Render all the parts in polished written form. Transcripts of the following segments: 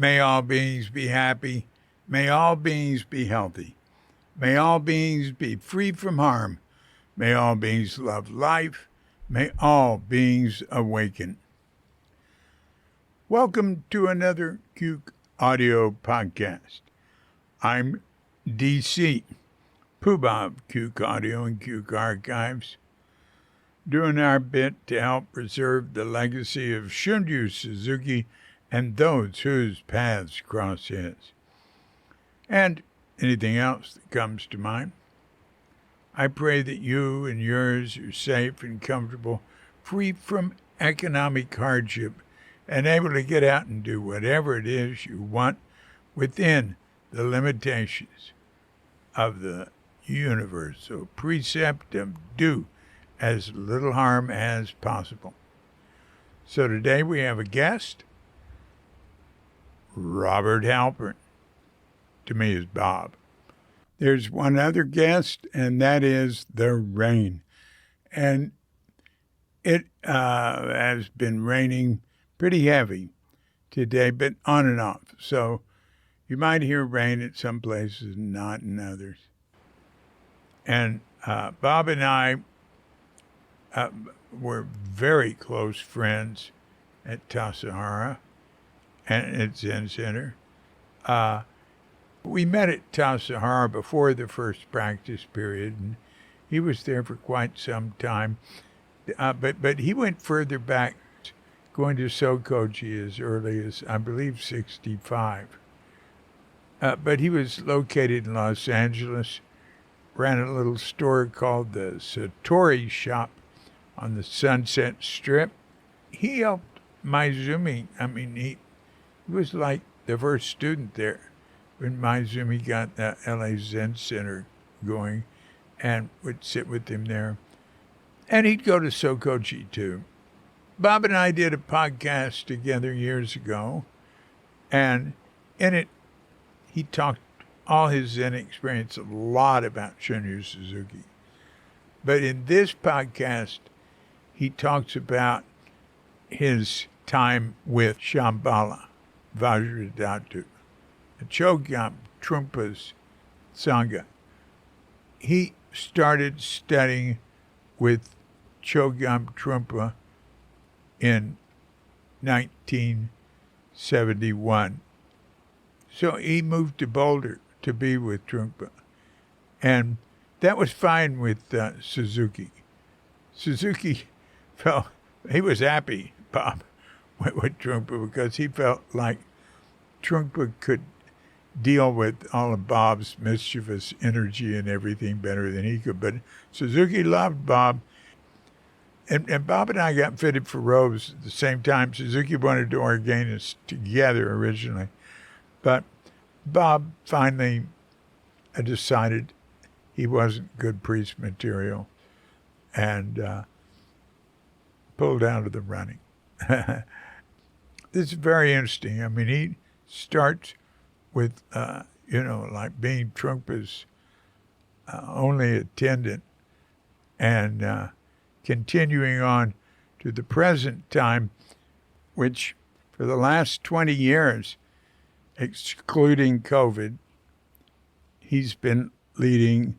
May all beings be happy. May all beings be healthy. May all beings be free from harm. May all beings love life. May all beings awaken. Welcome to another Cuke Audio Podcast. I'm DC, Poobah of Cuke Audio and Cuke Archives, doing our bit to help preserve the legacy of Shunryu Suzuki and those whose paths cross his. And anything else that comes to mind. I pray that you and yours are safe and comfortable, free from economic hardship, and able to get out and do whatever it is you want within the limitations of the universal precept of do as little harm as possible. So today we have a guest, Robert Halpern. To me is Bob. There's one other guest, and that is the rain. And it has been raining pretty heavy today, but on and off. So you might hear rain at some places and not in others. And Bob and I were very close friends at Tassajara and at Zen Center. We met at Tassajara before the first practice period, and he was there for quite some time. But he went further back, going to Sokoji as early as, I believe, 65. But he was located in Los Angeles, ran a little store called the Satori Shop on the Sunset Strip. He helped Maezumi. He was like the first student there when Maezumi got the LA Zen Center going, and would sit with him there. And he'd go to Sokoji too. Bob and I did a podcast together years ago, and in it, he talked all his Zen experience a lot about Shunryu Suzuki. But in this podcast, he talks about his time with Shambala, Vajradhatu, Chogyam Trumpa's Sangha. He started studying with Chogyam Trungpa in 1971. So he moved to Boulder to be with Trungpa. And that was fine with Suzuki. Suzuki he was happy, Bob, with Trungpa, because he felt like Trungpa could deal with all of Bob's mischievous energy and everything better than he could. But Suzuki loved Bob. And Bob and I got fitted for robes at the same time. Suzuki wanted to ordain us together originally. But Bob finally decided he wasn't good priest material and pulled out of the running. This is very interesting. He starts with, like being Trungpa's only attendant and continuing on to the present time, which for the last 20 years, excluding COVID, he's been leading,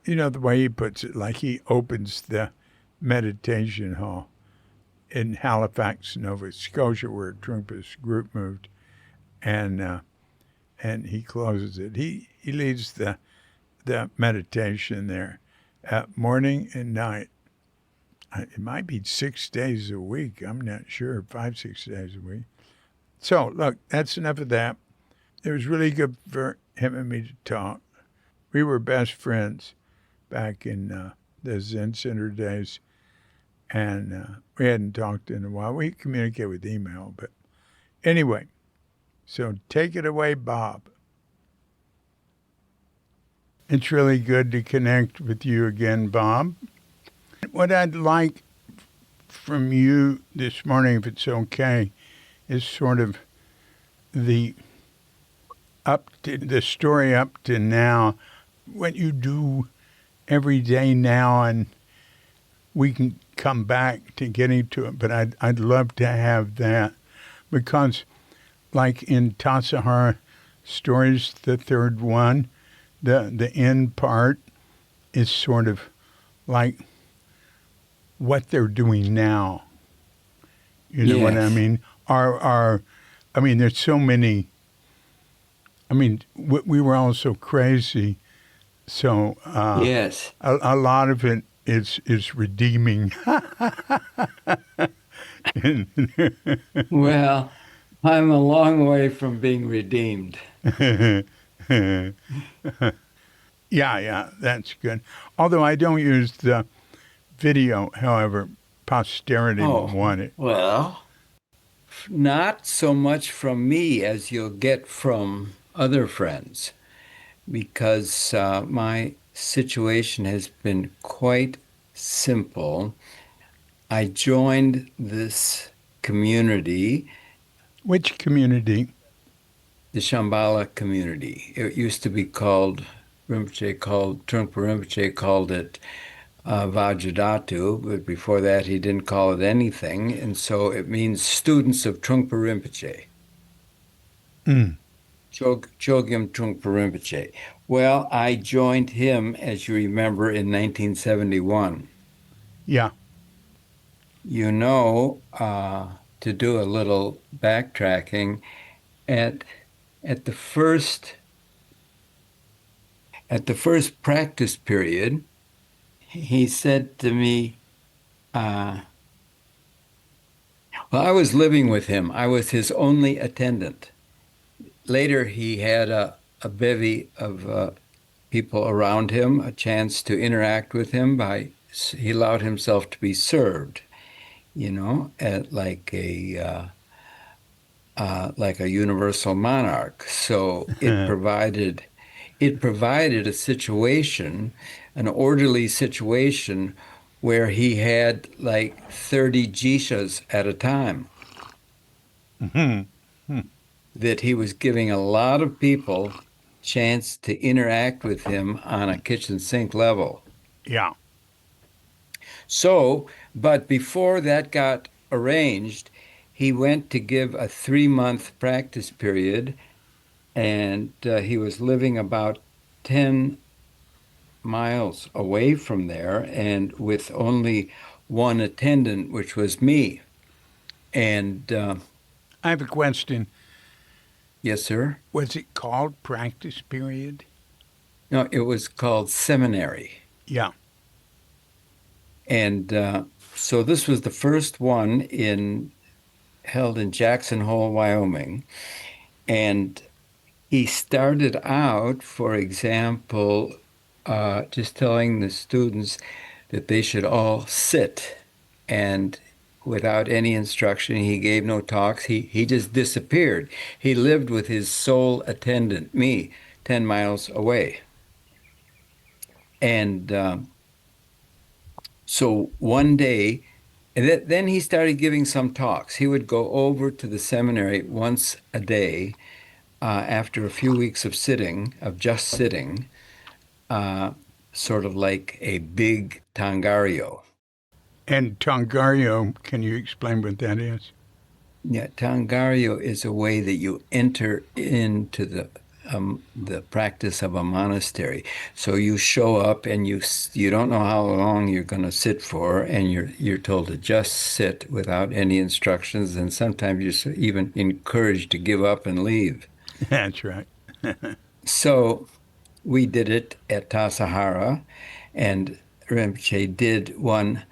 the way he puts it, like he opens the meditation hall in Halifax, Nova Scotia, where Trumpa's group moved, and he closes it. He leads the meditation there, morning and night. It might be 6 days a week. I'm not sure, 5, 6 days a week. So, look, that's enough of that. It was really good for him and me to talk. We were best friends back in the Zen Center days, and we hadn't talked in a while. We communicate with email, but anyway, so take it away, Bob. It's really good to connect with you again, Bob. What I'd like from you this morning, if it's okay, is sort of the story up to now, what you do every day now, and we can come back to getting to it, but I'd love to have that, because like in Tassajara stories, the third one, the end part is sort of like what they're doing now. You know what I Yes. mean? I mean, there's so many. I mean, we were all so crazy. So Yes. a lot of it is redeeming. Well, I'm a long way from being redeemed. Yeah, yeah, that's good. Although I don't use the video, however, posterity will Oh, want it. well, not so much from me as you'll get from other friends, because my situation has been quite simple. I joined this community, Which community? the Shambala community. It used to be called, Trungpa Rinpoche called it Vajradhatu, but before that he didn't call it anything. And so it means students of Trungpa Rinpoche, Mm, Chogyam Trungpa Rinpoche. Well, I joined him, as you remember, in 1971. yeah, You know, to do a little backtracking, at at the first at the first practice period, he said to me, uh, well, I was living with him. I was his only attendant. Later, he had a bevy of people around him, a chance to interact with him he allowed himself to be served, at like a universal monarch. So it provided a situation, an orderly situation where he had like 30 geishas at a time, hmm, that he was giving a lot of people chance to interact with him on a kitchen sink level. yeah. So, but before that got arranged, he went to give a 3-month practice period, and he was living about 10 miles away from there and with only one attendant, which was me. And I have a question. yes, sir. Was it called practice period? No, it was called seminary. Yeah. And so this was the first one held in Jackson Hole, Wyoming. And he started out, for example, just telling the students that they should all sit, and without any instruction, he gave no talks. He just disappeared. He lived with his sole attendant, me, 10 miles away. And so one day, then he started giving some talks. He would go over to the seminary once a day after a few weeks of sitting, of just sitting, uh, sort of like a big tangario. And Tongario, can you explain what that is? Yeah, tangario is a way that you enter into the practice of a monastery. So you show up and you don't know how long you're going to sit for, and you're told to just sit without any instructions, and sometimes you're even encouraged to give up and leave. That's right. So we did it at Tassajara, and Rinpoche did one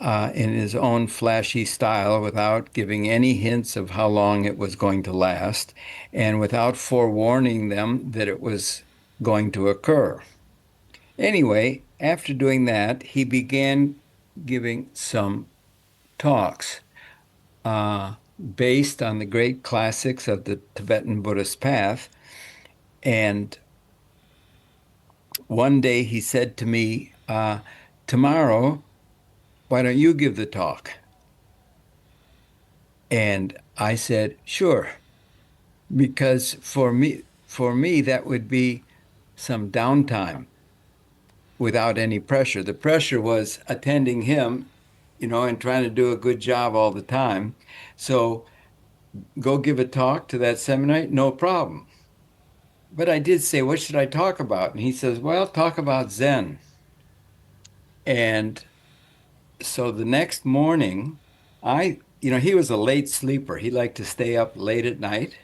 in his own flashy style without giving any hints of how long it was going to last and without forewarning them that it was going to occur. Anyway, after doing that, he began giving some talks uh, based on the great classics of the Tibetan Buddhist path. And one day he said to me, tomorrow, why don't you give the talk? And I said, sure, because for me, that would be some downtime without any pressure. The pressure was attending him, and trying to do a good job all the time. So go give a talk to that seminary? No problem. But I did say, what should I talk about? And he says, well, talk about Zen. And so the next morning, he was a late sleeper. He liked to stay up late at night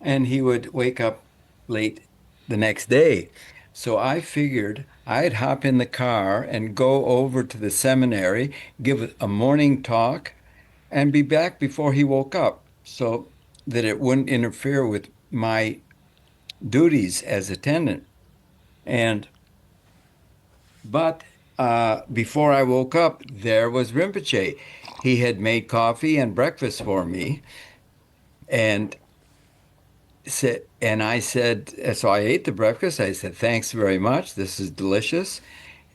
and he would wake up late the next day. So I figured I'd hop in the car and go over to the seminary, give a morning talk, and be back before he woke up so that it wouldn't interfere with my duties as attendant. And but before I woke up, there was Rinpoche. He had made coffee and breakfast for me, and I said, so I ate the breakfast. I said, thanks very much. This is delicious.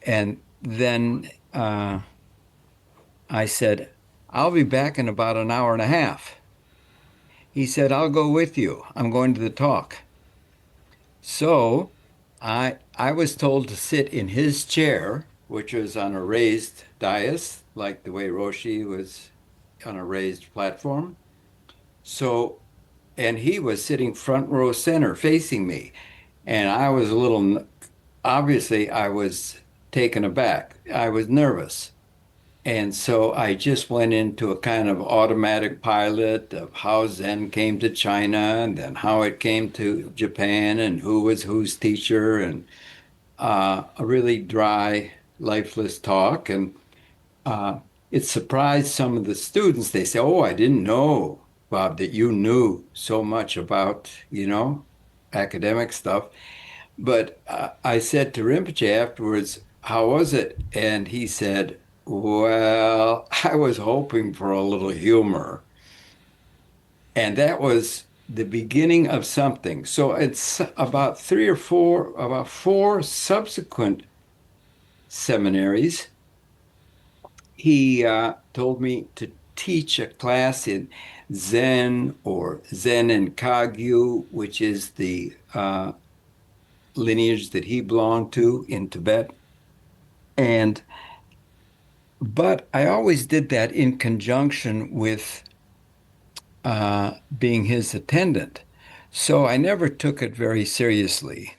And then I said, I'll be back in about an hour and a half. He said, I'll go with you. I'm going to the talk. So I was told to sit in his chair, which was on a raised dais, like the way Roshi was on a raised platform. So, and he was sitting front row center facing me. And I was a little, obviously, I was taken aback. I was nervous. And so I just went into a kind of automatic pilot of how Zen came to China and then how it came to Japan and who was whose teacher and a really dry, lifeless talk. And it surprised some of the students. They say, "Oh, I didn't know, Bob, that you knew so much about, academic stuff." But I said to Rinpoche afterwards, how was it? And he said, well, I was hoping for a little humor. And that was the beginning of something. So it's about four subsequent seminaries. He told me to teach a class in Zen or Zen and Kagyu, which is the lineage that he belonged to in Tibet. And but I always did that in conjunction with being his attendant. So I never took it very seriously.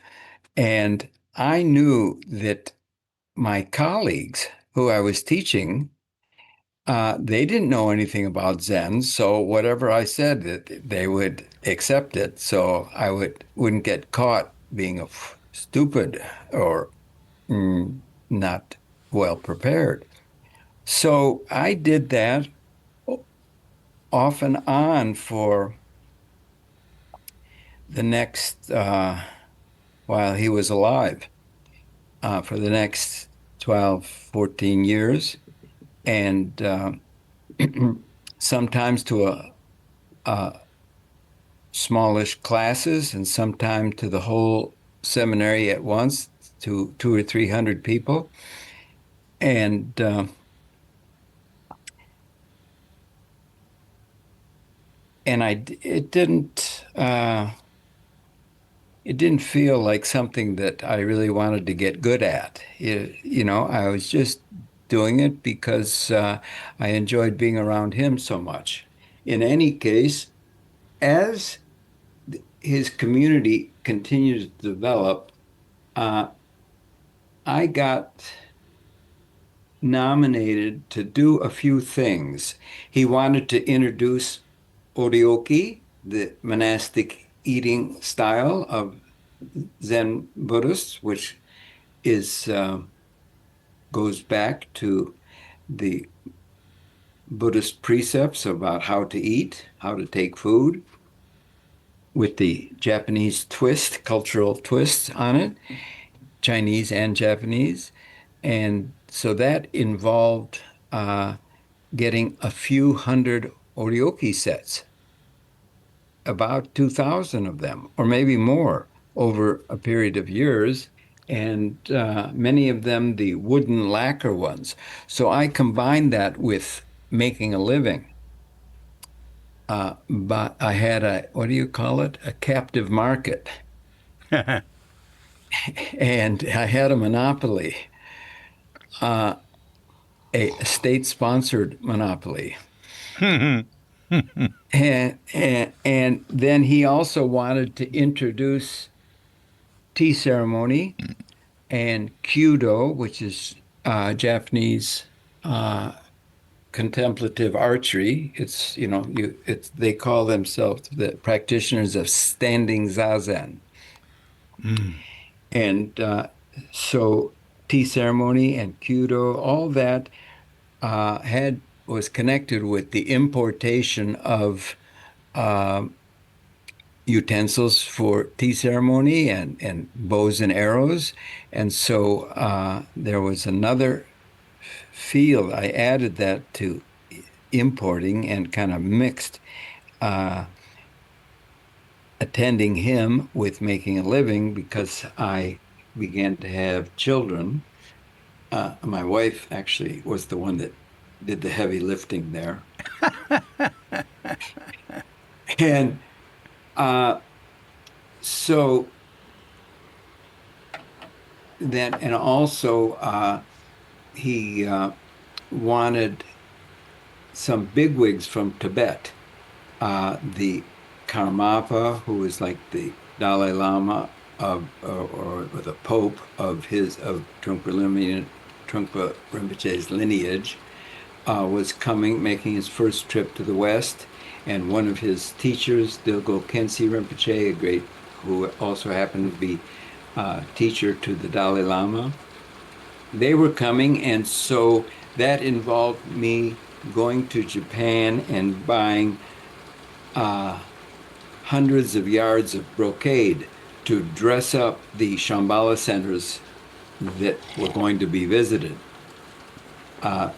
And I knew that my colleagues who I was teaching, they didn't know anything about Zen. So whatever I said, that they would accept it. So I wouldn't get caught being stupid or not well prepared. So I did that off and on for the next, while he was alive, for the next 12, 14 years. And sometimes to a smallish classes and sometimes to the whole seminary at once to 200 or 300 people. And it didn't feel like something that I really wanted to get good at. I was just doing it because I enjoyed being around him so much. In any case, as his community continued to develop, uh, I got nominated to do a few things. He wanted to introduce oryoki, the monastic eating style of Zen Buddhists, which is goes back to the Buddhist precepts about how to eat, how to take food, with the Japanese twist, cultural twist on it, Chinese and Japanese. And so that involved getting a few hundred oryoki sets, about 2,000 of them, or maybe more over a period of years, and many of them the wooden lacquer ones. So I combined that with making a living. But I had what do you call it? A captive market. And I had a monopoly, a state-sponsored monopoly. And then he also wanted to introduce tea ceremony and kyudo, which is Japanese uh, contemplative archery. It's it's they call themselves the practitioners of standing zazen, Mm. and so tea ceremony and kyudo, all that had was connected with the importation of um utensils for tea ceremony and bows and arrows. And so there was another field. I added that to importing and kind of mixed uh, attending him with making a living because I began to have children. My wife actually was the one that did the heavy lifting there. And uh, so then, and also he wanted some bigwigs from Tibet. The Karmapa, who is like the Dalai Lama or the Pope of Trungpa Rinpoche's lineage, was coming, making his first trip to the West, and one of his teachers, Dilgo Khyentse Rinpoche, who also happened to be teacher to the Dalai Lama, they were coming, and so that involved me going to Japan and buying uh, hundreds of yards of brocade to dress up the Shambala centers that were going to be visited. Uh,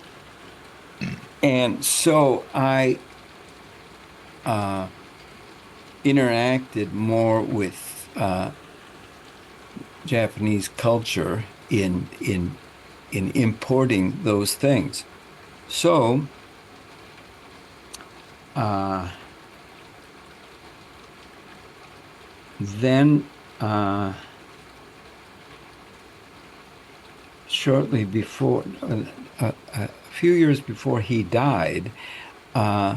and so I uh, interacted more with Japanese culture in importing those things. So uh, then shortly before, a few years before he died, uh,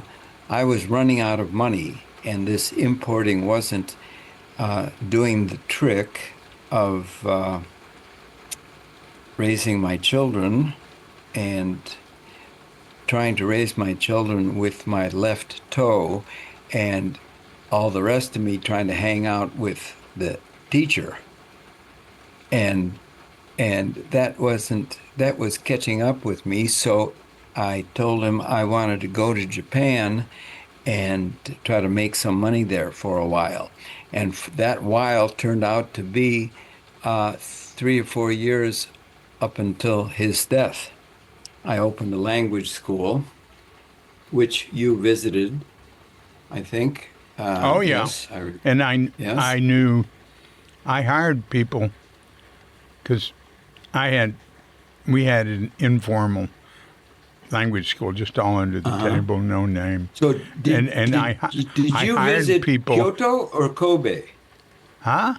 I was running out of money, and this importing wasn't doing the trick of raising my children and trying to raise my children with my left toe, and all the rest of me trying to hang out with the teacher. And that was catching up with me. So I told him I wanted to go to Japan and try to make some money there for a while. And that while turned out to be 3 or 4 years up until his death. I opened a language school, which you visited, I think. Oh yeah, Yes, and I yes. knew I hired people because I had we had an informal language school just all under the Uh-huh. table, no name, So and did I you hired visit people, Kyoto or Kobe? huh?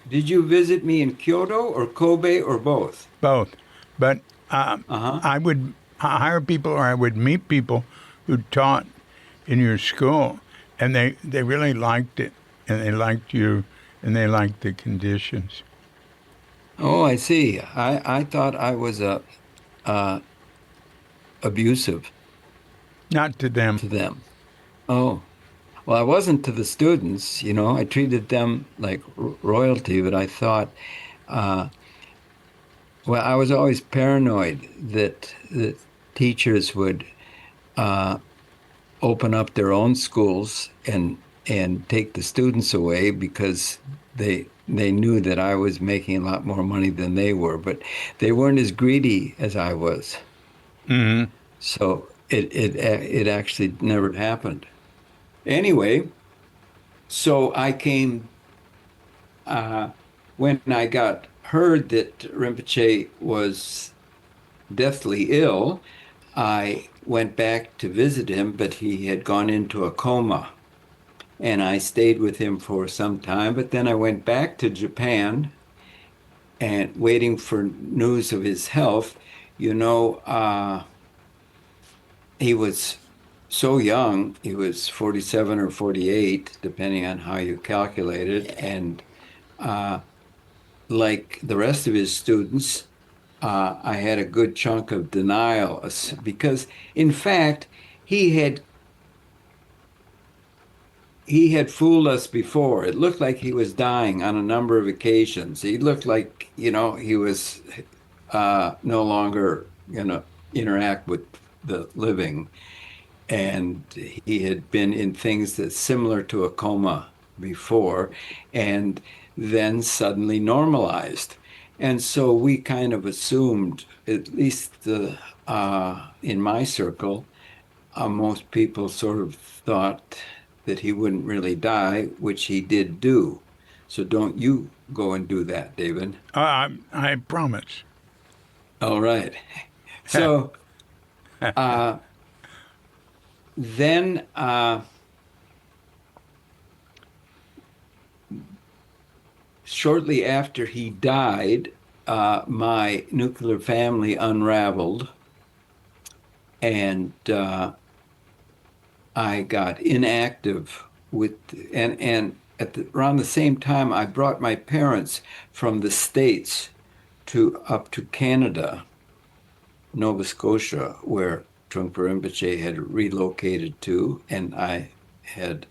Did you visit me in Kyoto or Kobe or both? Both, but um, Uh-huh. I would hire people or I would meet people who taught in your school, and they really liked it, and they liked you, and they liked the conditions. Oh, I see. I thought I was uh abusive Not to them. to them. Oh, well, I wasn't to the students, I treated them like royalty, but I thought uh well, I was always paranoid that teachers would uh open up their own schools and take the students away because they knew that I was making a lot more money than they were, but they weren't as greedy as I was. Hmm. So it actually never happened. Anyway, so I came when I got heard that Rinpoche was deathly ill. I went back to visit him, but he had gone into a coma. And I stayed with him for some time, but then I went back to Japan and waiting for news of his health. You know, he was so young. He was 47 or 48, depending on how you calculate it. And uh, like the rest of his students, I had a good chunk of denial because, in fact, he had he had fooled us before. It looked like he was dying on a number of occasions. He looked like, he was no longer going to interact with the living. And he had been in things that's similar to a coma before, and then suddenly normalized. And so we kind of assumed, at least in my circle, most people sort of thought that he wouldn't really die, which he did do. So don't you go and do that, David. I promise. All right. So uh, then shortly after he died, my nuclear family unraveled, and I got inactive with and around the same time I brought my parents from the States to up to Canada, Nova Scotia, where Trungpa Rinpoche had relocated to, and I had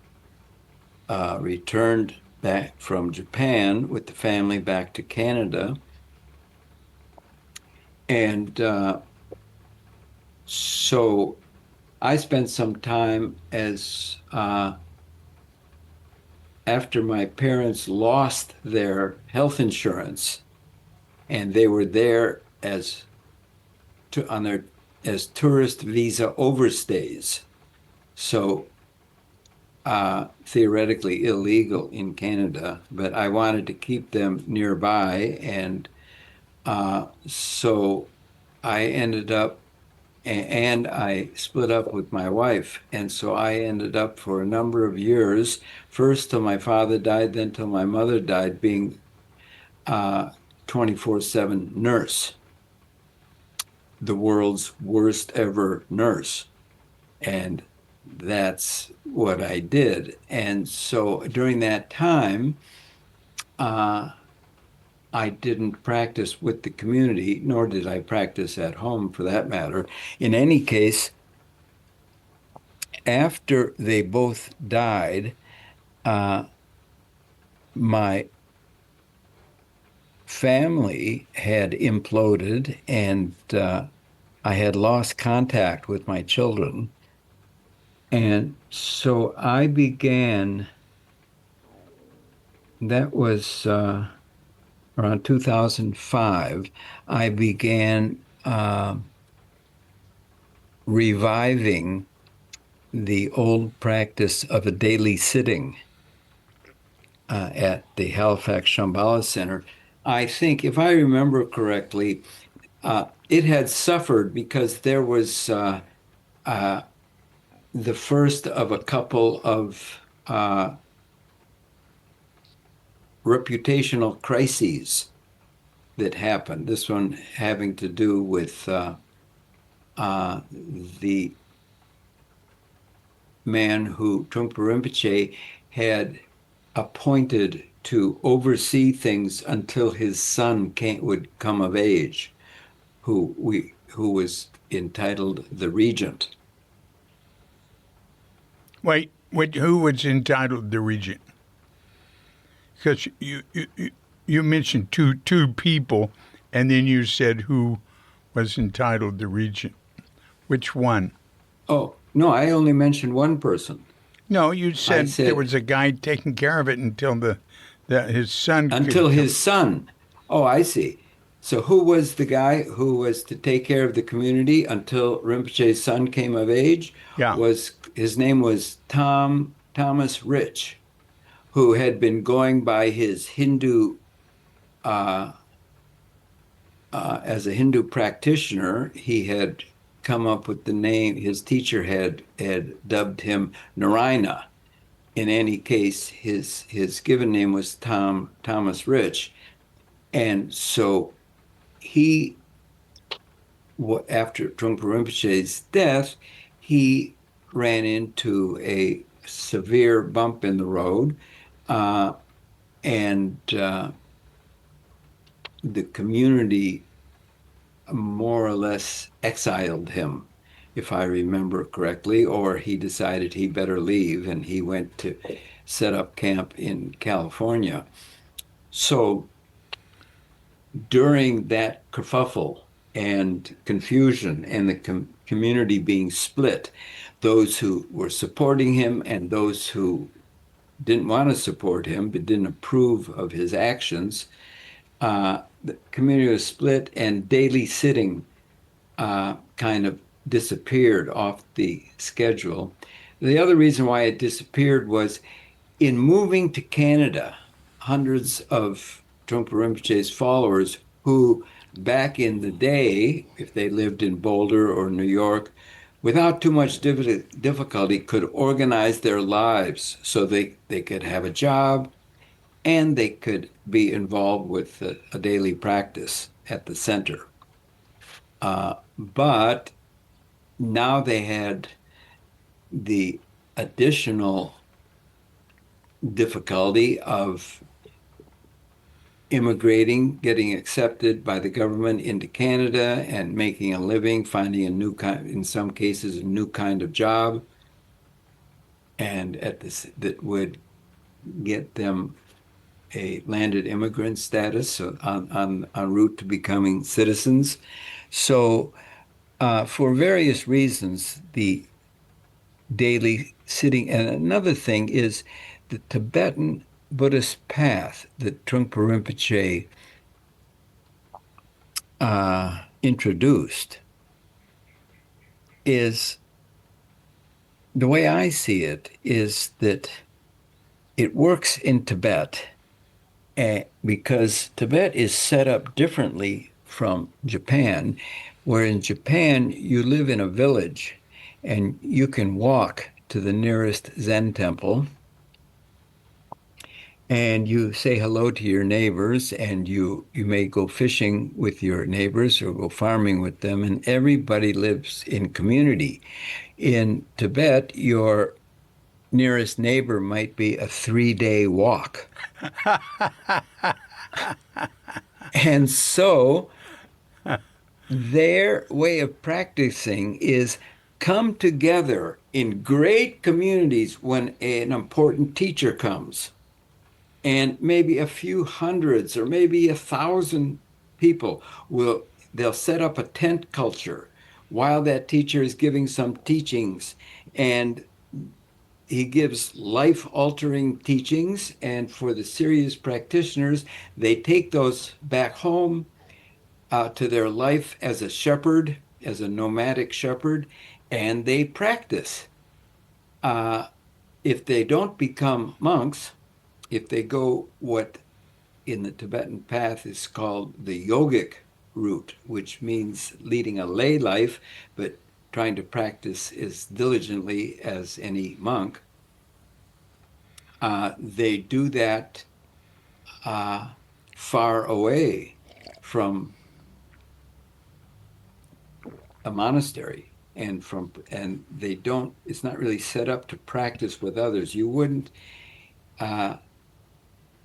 returned back from Japan with the family back to Canada. And so I spent some time as after my parents lost their health insurance, and they were there on their as tourist visa overstays. So theoretically illegal in Canada, but I wanted to keep them nearby. And so I ended up, and I split up with my wife. And so I ended up for a number of years, first till my father died, then till my mother died, being 24/7 nurse, the world's worst ever nurse. And that's what I did. And so during that time, uh, I didn't practice with the community, nor did I practice at home for that matter. In any case, after they both died, uh, my family had imploded, and I had lost contact with my children. And so I began, that was around 2005, I began reviving the old practice of a daily sitting at the Halifax Shambala Center. I think, if I remember correctly, it had suffered because there was uh, the first of a couple of reputational crises that happened. This one having to do with the man who Trungpa Rinpoche had appointed to oversee things until his son would come of age, who was entitled the regent. Wait, who was entitled the regent? Because you mentioned two people, and then you said who was entitled the regent. Which one? Oh, no, I only mentioned one person. No, you I said there said was a guy taking care of it until his son until could come. his son. Oh, I see. So who was the guy who was to take care of the community until Rinpoche's son came of age? Yeah. Was his name was Thomas Rich, who had been going by his Hindu uh, as a Hindu practitioner. He had come up with the name. His teacher had dubbed him Narayana. In any case, his given name was Thomas Rich, and so he, after Trungpa Rinpoche's death, he ran into a severe bump in the road, uh, and the community more or less exiled him, if I remember correctly, or he decided he better leave and he went to set up camp in California. So during that kerfuffle and confusion and the community being split, those who were supporting him and those who didn't want to support him but didn't approve of his actions, the community was split and daily sitting kind of disappeared off the schedule. The other reason why it disappeared was in moving to Canada, hundreds of Trungpa Rinpoche's followers who back in the day, if they lived in Boulder or New York, without too much difficulty could organize their lives so they could have a job and they could be involved with a daily practice at the center. But now they had the additional difficulty of immigrating, getting accepted by the government into Canada and making a living, finding a new kind, in some cases, a new kind of job, and at this that would get them a landed immigrant status, so on en route to becoming citizens. So, for various reasons, the daily sitting. And another thing is the Tibetan Buddhist path that Trungpa Rinpoche introduced is the way I see it is that it works in Tibet because Tibet is set up differently from Japan, where in Japan you live in a village and you can walk to the nearest Zen temple and you say hello to your neighbors and you may go fishing with your neighbors or go farming with them, and everybody lives in community. In Tibet, your nearest neighbor might be a 3-day walk. And so their way of practicing is come together in great communities when an important teacher comes, and maybe a few hundreds or maybe 1,000 people will they'll set up a tent culture while that teacher is giving some teachings, and he gives life altering teachings, and for the serious practitioners they take those back home to their life as a shepherd, as a nomadic shepherd, and they practice. Uh, if they don't become monks, if they go what in the Tibetan path is called the yogic route, which means leading a lay life, but trying to practice as diligently as any monk, they do that uh, far away from a monastery and they don't it's not really set up to practice with others. You wouldn't uh,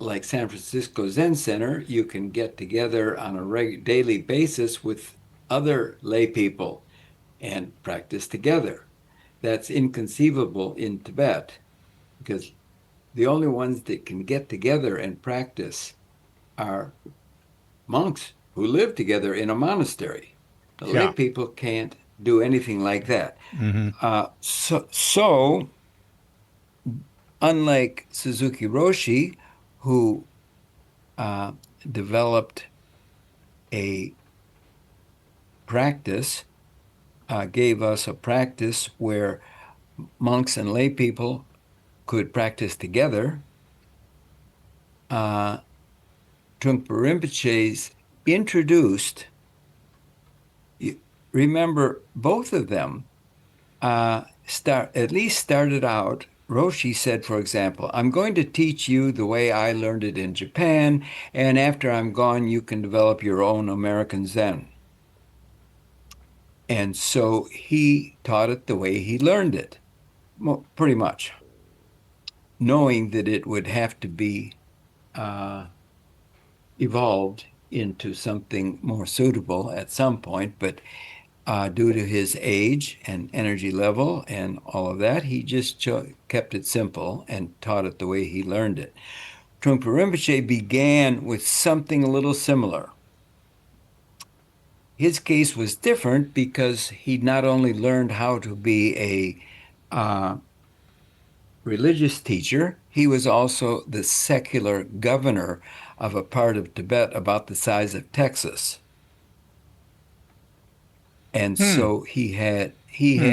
like San Francisco Zen Center, you can get together on a daily basis with other lay people and practice together. That's inconceivable in Tibet because the only ones that can get together and practice are monks who live together in a monastery. The lay Yeah. people can't do anything like that. Hmm. So, unlike Suzuki Roshi, who uh, developed a practice, gave us a practice where monks and lay people could practice together. Uh, Trungpa Rinpoche's introduced, remember, both of them at least started out. Roshi said, for example, I'm going to teach you the way I learned it in Japan, and after I'm gone, you can develop your own American Zen. And so he taught it the way he learned it. pretty much, knowing that it would have to be uh, evolved into something more suitable at some point, but due to his age and energy level and all of that, he just kept it simple and taught it the way he learned it. Trungpa Rinpoche began with something a little similar. His case was different because he not only learned how to be a religious teacher, he was also the secular governor of a part of Tibet about the size of Texas. And Hmm. so Hmm.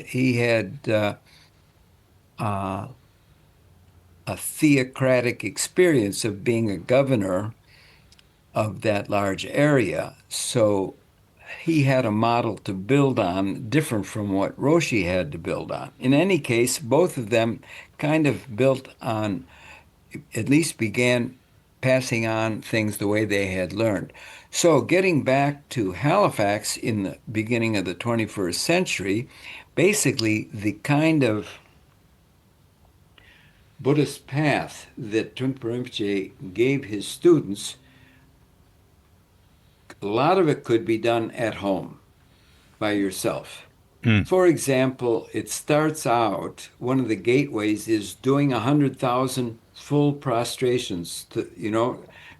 he had uh, a theocratic experience of being a governor of that large area. So he had a model to build on different from what Roshi had to build on. In any case, both of them kind of built on, at least began passing on things the way they had learned. So getting back to Halifax in the beginning of the 21st century, basically the kind of Buddhist path that Trungpa Rinpoche gave his students, a lot of it could be done at home by yourself. Hmm. For example, it starts out, one of the gateways is doing 100,000 full prostrations to,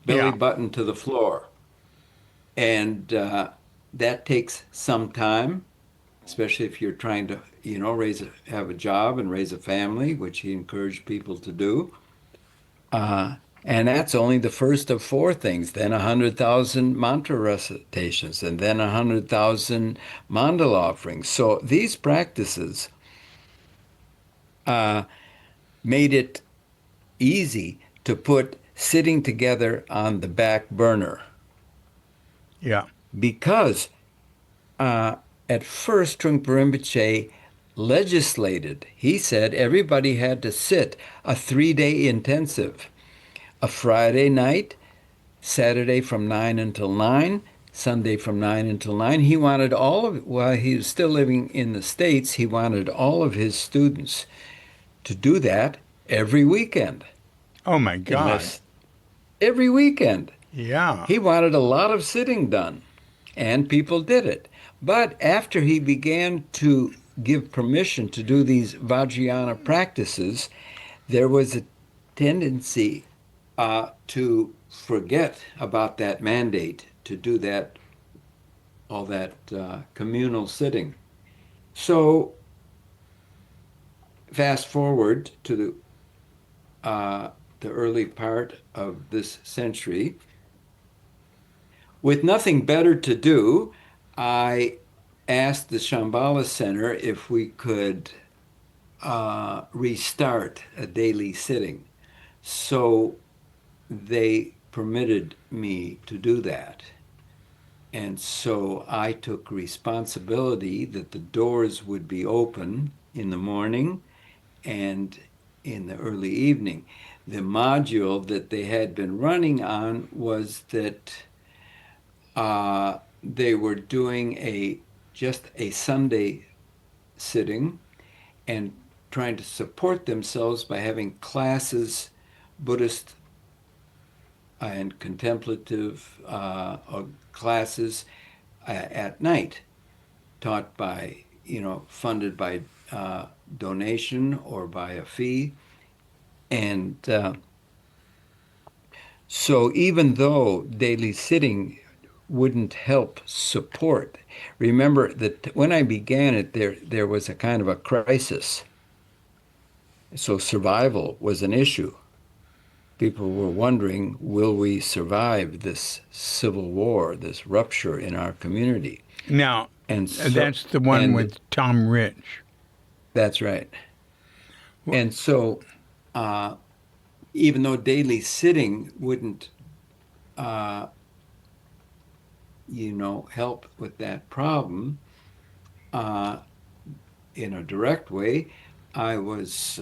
belly Yeah. button to the floor. And that takes some time, especially if you're trying to, have a job and raise a family, which he encouraged people to do. Uh, and that's only the first of four things. Then 100,000 mantra recitations, and then 100,000 mandala offerings. So these practices uh, made it easy to put sitting together on the back burner Yeah. because uh, at first Trungpa Rinpoche legislated. He said everybody had to sit a 3-day intensive, a Friday night, Saturday from 9 until 9, Sunday from 9 until 9. He wanted all of, while he was still living in the States, he wanted all of his students to do that every weekend, Oh my God. unless every weekend. Yeah. He wanted a lot of sitting done, and people did it. But after he began to give permission to do these Vajrayana practices, there was a tendency to forget about that mandate to do that, all that communal sitting. So fast forward to the early part of this century, with nothing better to do, I asked the Shambala Center if we could restart a daily sitting. So they permitted me to do that. And so I took responsibility that the doors would be open in the morning and in the early evening. The module that they had been running on was that they were doing just a Sunday sitting and trying to support themselves by having classes, Buddhist and contemplative classes at night, taught by, funded by donation or by a fee. And so even though daily sitting wouldn't help support, remember that when I began it, there was a kind of a crisis. So survival was an issue. People were wondering, will we survive this civil war, this rupture in our community? Now, And so, that's the one and with Tom Rich. that's right. Wh- And so, uh, even though daily sitting wouldn't, uh, help with that problem uh, in a direct way, I was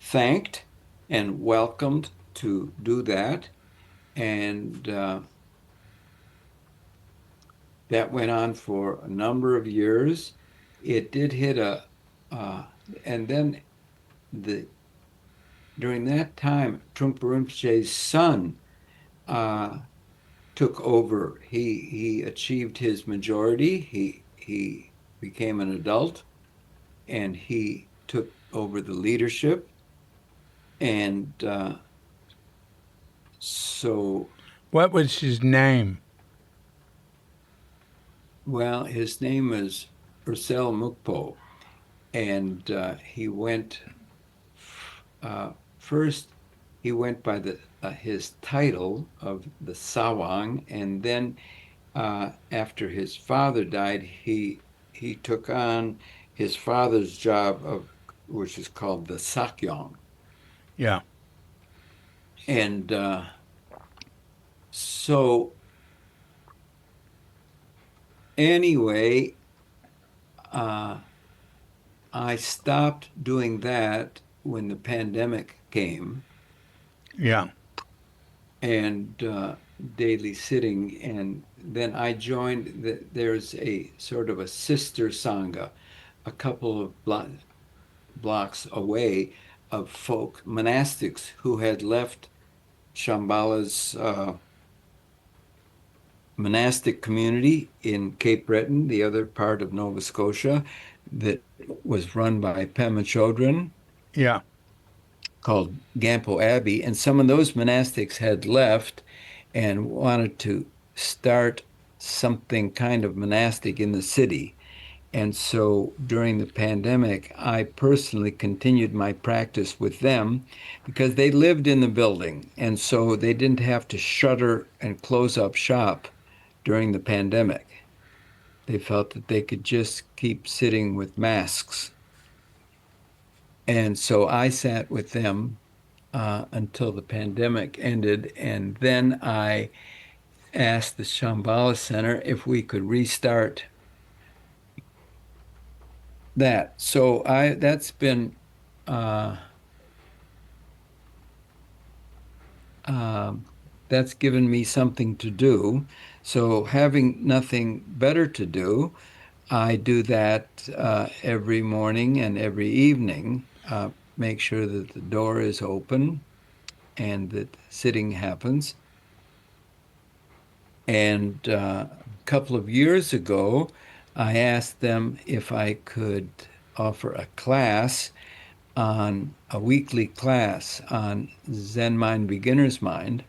thanked and welcomed to do that. And that went on for a number of years. It did hit a and then the during that time, Trungpa Rinpoche's son uh, took over. He achieved his majority. He became an adult, and he took over the leadership. And so, What was his name? well, his name is Ursel Mukpo, and he went first. He went by the his title of the Sawang, and then after his father died, he took on his father's job of which is called the Sakyong. Yeah. And so anyway, uh, I stopped doing that when the pandemic came Yeah. and daily sitting. And then I joined, there's a sort of a sister Sangha, a couple of blocks away of folk monastics who had left Shambala's monastic community in Cape Breton, the other part of Nova Scotia, that was run by Pema Chodron Yeah. called Gampo Abbey. And some of those monastics had left and wanted to start something kind of monastic in the city. And so during the pandemic, I personally continued my practice with them because they lived in the building. And so they didn't have to shutter and close up shop during the pandemic. They felt that they could just keep sitting with masks. And so I sat with them until the pandemic ended. And then I asked the Shambhala Center if we could restart that. So I that's been uh, um, that's given me something to do. So having nothing better to do, I do that every morning and every evening. Make sure that the door is open and that sitting happens. And a couple of years ago, I asked them if I could offer a class on a weekly class on Zen Mind, Beginner's Mind.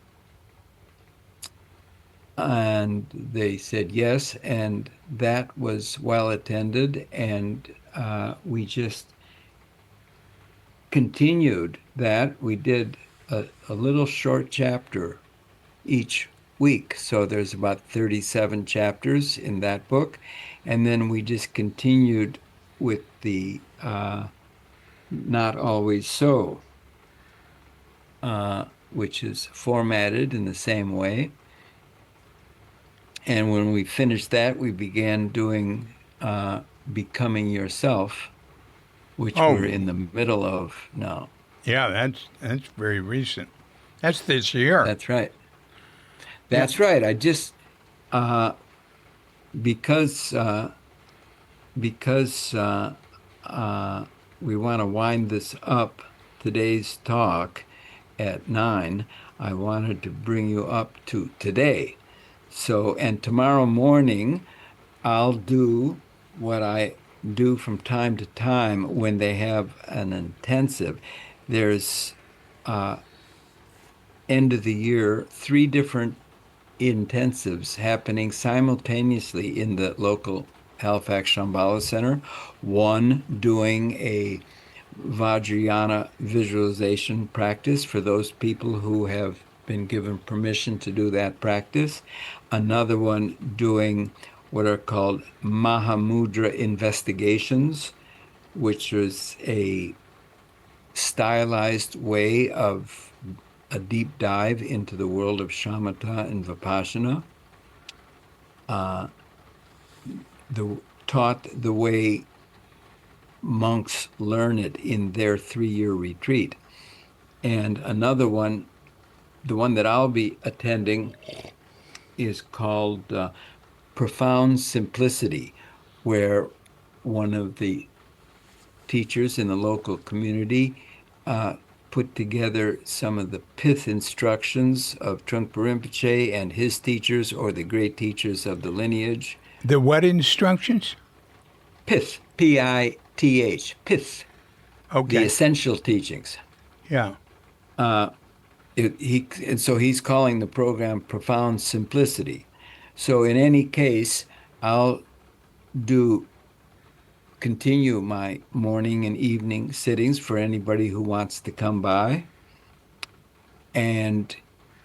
And they said yes, and that was well attended. And we just continued that. We did a little short chapter each week. So there's about 37 chapters in that book. And then we just continued with the Not Always So, which is formatted in the same way. And when we finished that, we began doing Becoming Yourself, which we're Oh, in the middle of now. yeah. That's very recent. That's this year. That's right. Yeah. That's right. I just uh, because uh, because uh, we want to wind this up, today's talk at 9, I wanted to bring you up to today. So, and tomorrow morning, I'll do what I do from time to time when they have an intensive. There's end of the year, 3 different intensives happening simultaneously in the local Halifax Shambhala Center. One doing a Vajrayana visualization practice for those people who have been given permission to do that practice. Another one doing what are called Mahamudra investigations, which is a stylized way of a deep dive into the world of shamatha and vipassana, uh, taught the way monks learn it in their 3-year retreat. And another one, the one that I'll be attending, is called Profound Simplicity, where one of the teachers in the local community put together some of the pith instructions of Trungpa Rinpoche and his teachers, or the great teachers of the lineage. The what instructions? Pith, P-I-T-H, pith, the Okay. essential teachings. Yeah. And so he's calling the program Profound Simplicity. So in any case, I'll do continue my morning and evening sittings for anybody who wants to come by. And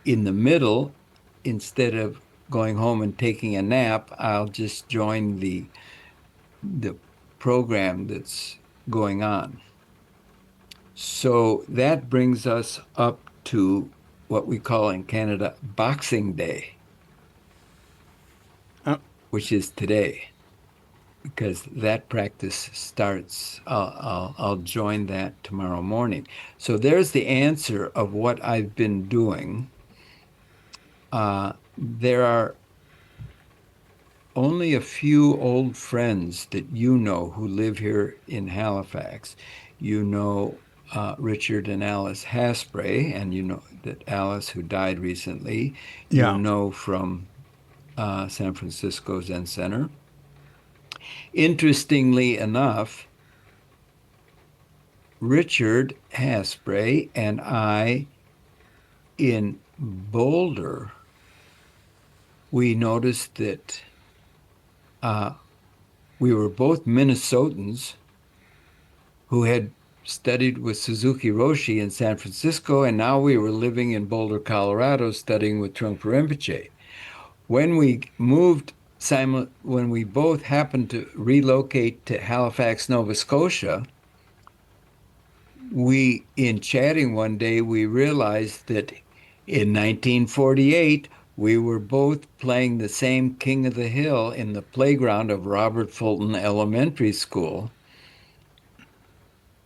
in the middle, instead of going home and taking a nap, I'll just join the program that's going on. So that brings us up to what we call in Canada Boxing Day, which is today, because that practice starts. I'll join that tomorrow morning. So there's the answer of what I've been doing. There are only a few old friends that you know who live here in Halifax. You know Richard and Alice Haspray, and you know that Alice, who died recently, you Yeah. know from San Francisco Zen Center. Interestingly enough, Richard Haspray and I in Boulder, we noticed that we were both Minnesotans who had studied with Suzuki Roshi in San Francisco, and now we were living in Boulder, Colorado, studying with Trungpa Rinpoche. When we when we both happened to relocate to Halifax, Nova Scotia, in chatting one day, we realized that in 1948, we were both playing the same King of the Hill in the playground of Robert Fulton Elementary School.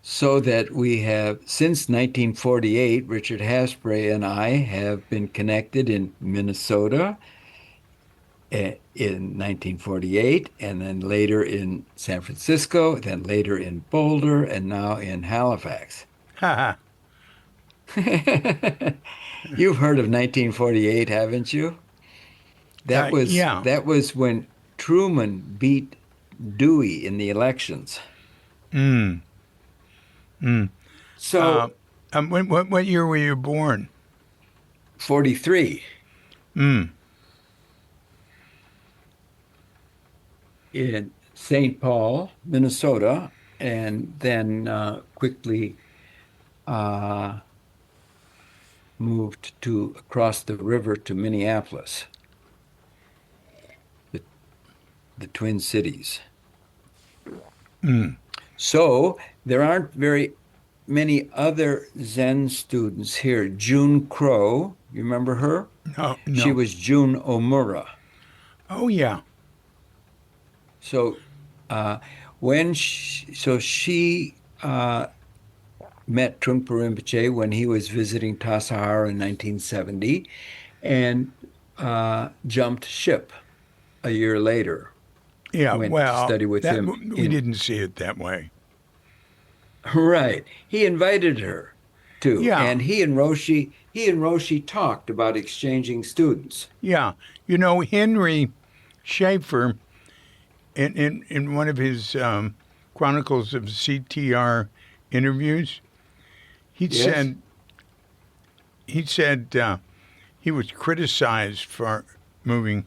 So that we have, since 1948, Richard Haspray and I have been connected in Minnesota in 1948, and then later in San Francisco, then later in Boulder, and now in Halifax. Ha You've heard of 1948, haven't you? Yeah. That was when Truman beat Dewey in the elections. Mm. Mm. So What year were you born? 43 Mm. in St. Paul, Minnesota, and then quickly moved to across the river to Minneapolis, the Twin Cities. Mm. So there aren't very many other Zen students here. June Crow, you remember her? No. She No. was June Omura. Oh yeah. So she met Trungpa Rinpoche when he was visiting Tassajara in 1970, and jumped ship a year later. Yeah. Went to Well, study with that him. we didn't see it that way. Right. He invited her to, Yeah. and he and Roshi talked about exchanging students. Yeah. Henry Schaefer, in one of his Chronicles of CTR interviews, he Yes. said he was criticized for moving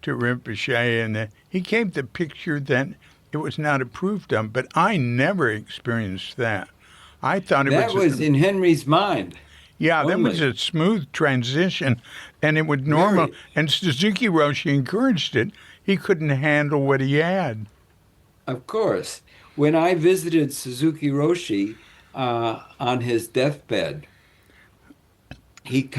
to Rinpoche, and he gave the picture that it was not approved of. But I never experienced that. I thought That was in Henry's mind. yeah, that was only. a smooth transition, and it would normal. Very. And Suzuki Roshi encouraged it. He couldn't handle what he had. Of course. When I visited Suzuki Roshi on his deathbed, he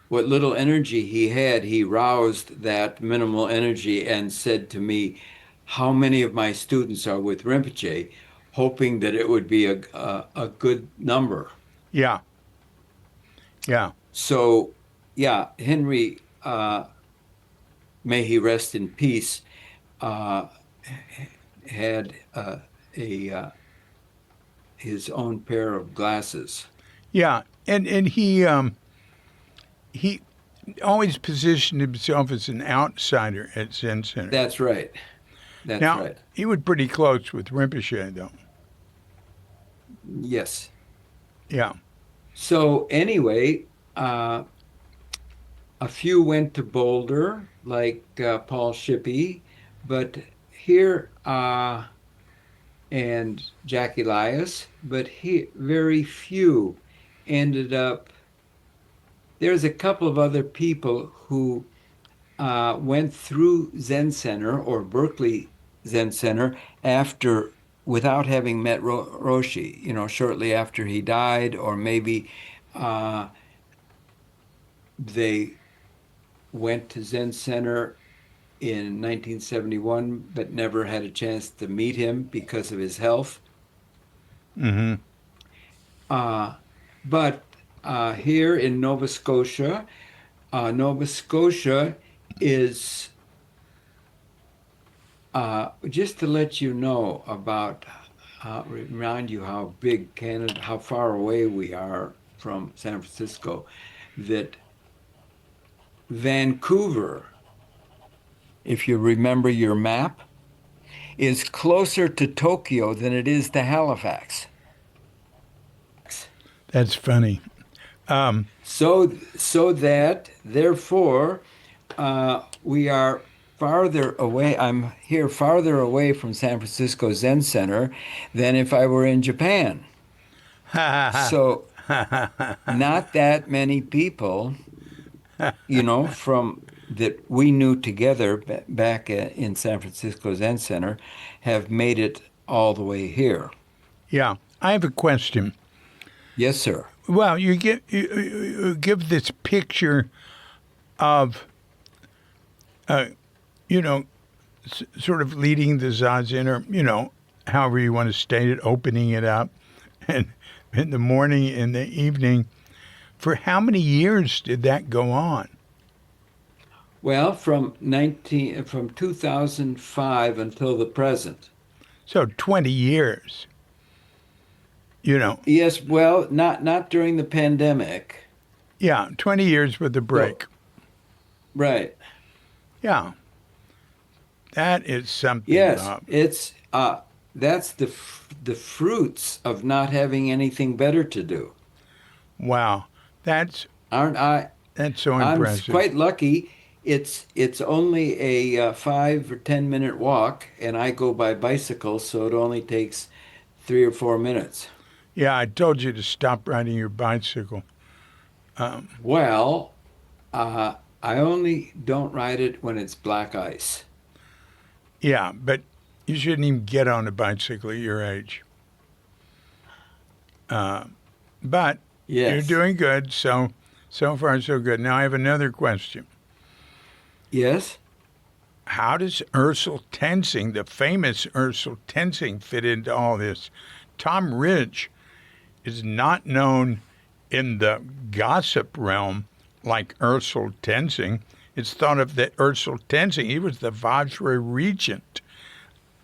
what little energy he had, he roused that minimal energy and said to me, "How many of my students are with Rinpoche?" Hoping that it would be a good number. Yeah, yeah, So, yeah, Henry, may he rest in peace, had a his own pair of glasses. Yeah, and he always positioned himself as an outsider at Zen Center. That's right. That's Now, right. he was pretty close with Rinpoche, though. Yes. Yeah. So anyway, a few went to Boulder, like Paul Shippey, but here and Jack Elias, but very few ended up. There's a couple of other people who went through Zen Center or Berkeley Zen Center after without having met Roshi, shortly after he died, or maybe uh, they went to Zen Center in 1971, but never had a chance to meet him because of his health. Mm-hmm. Uh, but here in Nova Scotia is just to let you know about, remind you how big Canada, how far away we are from San Francisco, that Vancouver, if you remember your map, is closer to Tokyo than it is to Halifax. That's funny. So that therefore we are farther away. I'm here farther away from San Francisco Zen Center than if I were in Japan. So not that many people, from that we knew together back in San Francisco Zen Center have made it all the way here. Yeah, I have a question. Yes, sir. Well, you give this picture of, sort of leading the zazen, or however you want to state it, opening it up, and in the morning, in the evening. For how many years did that go on? Well, from 2005 until the present. So 20 years. Yes, well, not during the pandemic. Yeah, 20 years with a break. So, right. Yeah. That is something, Yes, Bob. it's that's the fruits of not having anything better to do. Wow. Aren't I? That's so I'm impressive. quite lucky. It's only a 5 or 10 minute walk, and I go by bicycle, so it only takes 3 or 4 minutes. Yeah, I told you to stop riding your bicycle. Well, I only don't ride it when it's black ice. Yeah, but you shouldn't even get on a bicycle at your age. But you're Yes. doing good, so far so good. Now I have another question. Yes. How does Ursel Tensing, the famous Ursel Tensing, fit into all this? Tom Ridge is not known in the gossip realm like Ursel Tensing. It's thought of that Ursel Tensing, he was the Vajra regent.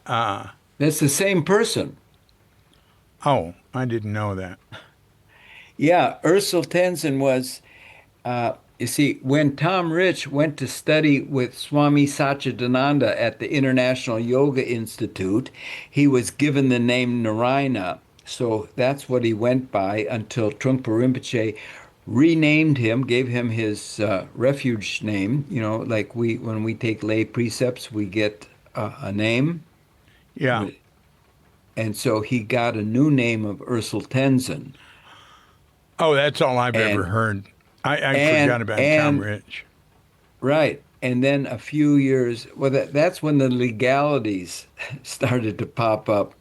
That's the same person. Oh, I didn't know that. Yeah, Ursula Tenzin was, you see, when Tom Rich went to study with Swami Satchidananda at the International Yoga Institute, he was given the name Narayana. So that's what he went by until Trungpa Rinpoche renamed him, gave him his refuge name. Like when we take lay precepts, we get a name. Yeah. And so he got a new name of Ursula Tenzin. Oh, that's all I've ever And heard. I and forgot about Tom and Rich. right. And then a few years, well, that's when the legalities started to pop up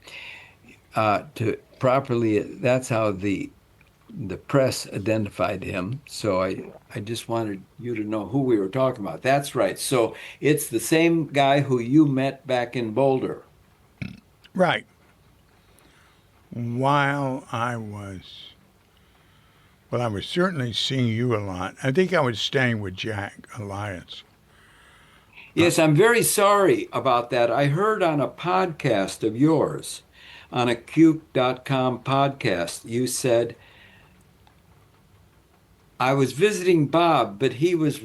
to properly. That's how the press identified him. So I just wanted you to know who we were talking about. That's right. So it's the same guy who you met back in Boulder. Right. While I was certainly seeing you a lot. I think I was staying with Jack Elias. Yes, I'm very sorry about that. I heard on a podcast of yours on a Q.com podcast. You said, I was visiting Bob, but he was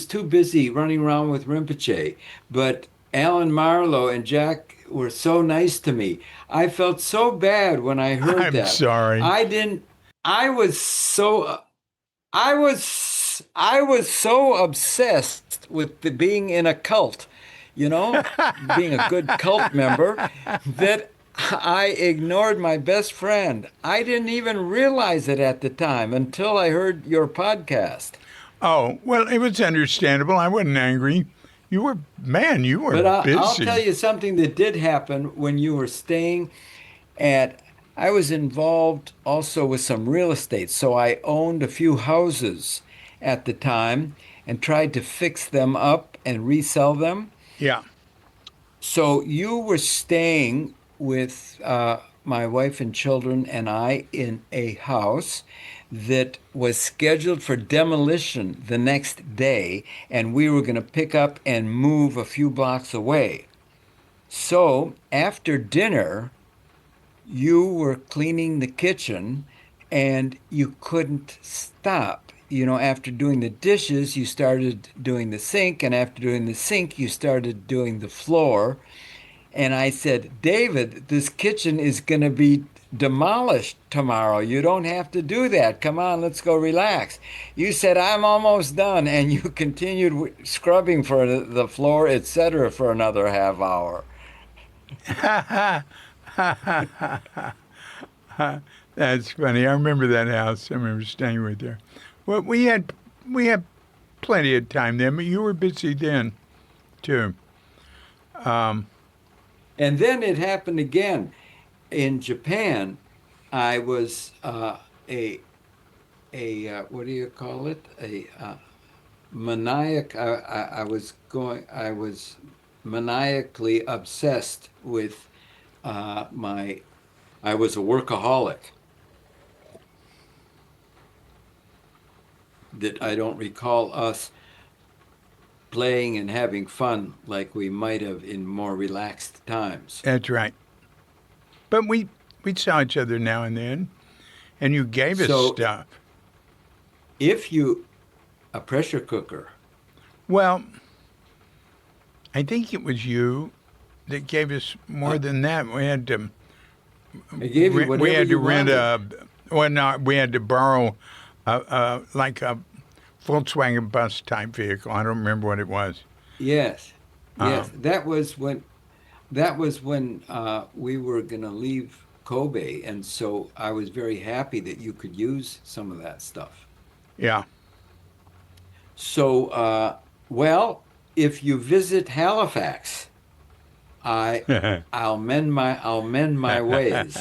too busy running around with Rinpoche. But Alan Marlowe and Jack were so nice to me. I felt so bad when I heard I'm that. sorry. I didn't, I was so, I was so obsessed with being in a cult, being a good cult member, that I ignored my best friend. I didn't even realize it at the time until I heard your podcast. Oh, well, it was understandable. I wasn't angry. You were But I'll tell busy. you something that did happen when you were staying at. I was involved also with some real estate, so I owned a few houses at the time and tried to fix them up and resell them. Yeah. So you were staying with my wife and children and I in a house that was scheduled for demolition the next day, and we were going to pick up and move a few blocks away. So after dinner, you were cleaning the kitchen and you couldn't stop. After doing the dishes, you started doing the sink, and after doing the sink, you started doing the floor. And I said, David, this kitchen is going to be demolished tomorrow. You don't have to do that. Come on, let's go relax. You said, I'm almost done. And you continued scrubbing for the floor, etc., for another half hour. That's funny. I remember that house. I remember staying with there. Well, we had plenty of time then, but you were busy then too. And then it happened again. In Japan, I was what do you call it? A maniac. I was maniacally obsessed with my. I was a workaholic. That I don't recall us playing and having fun like we might have in more relaxed times. That's right. But we saw each other now and then, and you gave us So stuff. if you, a pressure cooker, Well, I think it was you that gave us more uh, than that. I gave you We whatever had to you rent wanted. well, no, we had to borrow like a Volkswagen bus type vehicle. I don't remember what it was. Yes, yes, Um, that was when we were gonna leave Kobe, and so I was very happy that you could use some of that stuff. yeah. So, well, if you visit Halifax, I I'll mend my ways.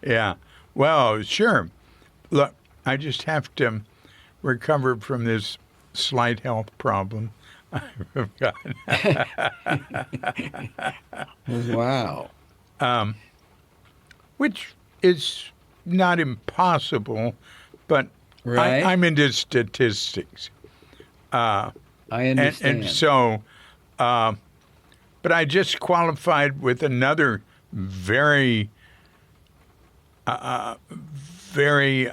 Yeah. Well, sure. Look, I just have to recover from this slight health problem I've got. Wow. Which is not impossible, but Right? I'm into statistics. Uh, I and understand. so, uh, but I just qualified with another very, very,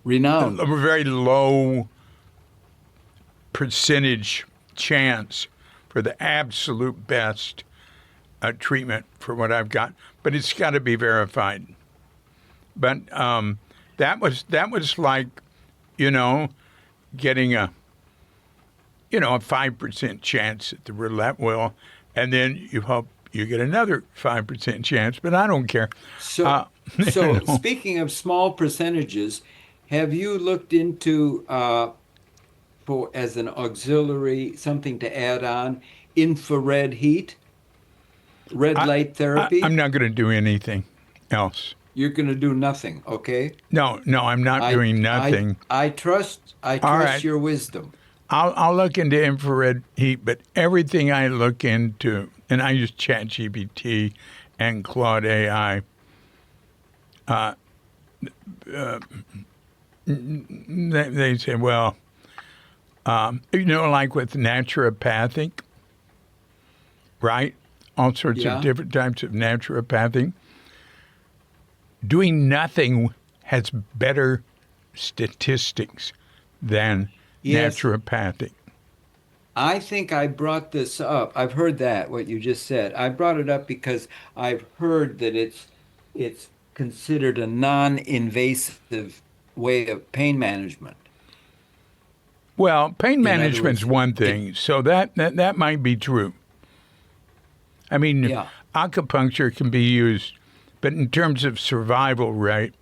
Renowned. a very low percentage chance for the absolute best treatment for what I've got. But it's got to be verified. But that was like, you know, getting a 5% chance at the roulette wheel, and then you hope you get another 5% chance. But I don't care. So, Uh, you so know, speaking of small percentages, have you looked into for as an auxiliary something to add on infrared heat, red I, light I'm therapy? not going to do anything else. You're going to do nothing, okay? No, no, I'm not I doing I nothing. I All trust right, your wisdom. I'll look into infrared heat, but everything I look into, and I use ChatGPT and Claude AI. They say, well, like with naturopathic, right? all sorts of Yeah. different types of naturopathy. Doing nothing has better statistics than Yes. naturopathic. I think I brought this up. I've heard that, what you just said. I brought it up because I've heard that it's considered a non-invasive way of pain management. Well, pain In other management's words, one it thing, so that might be true. I mean, yeah. acupuncture can be used, but in terms of survival, right?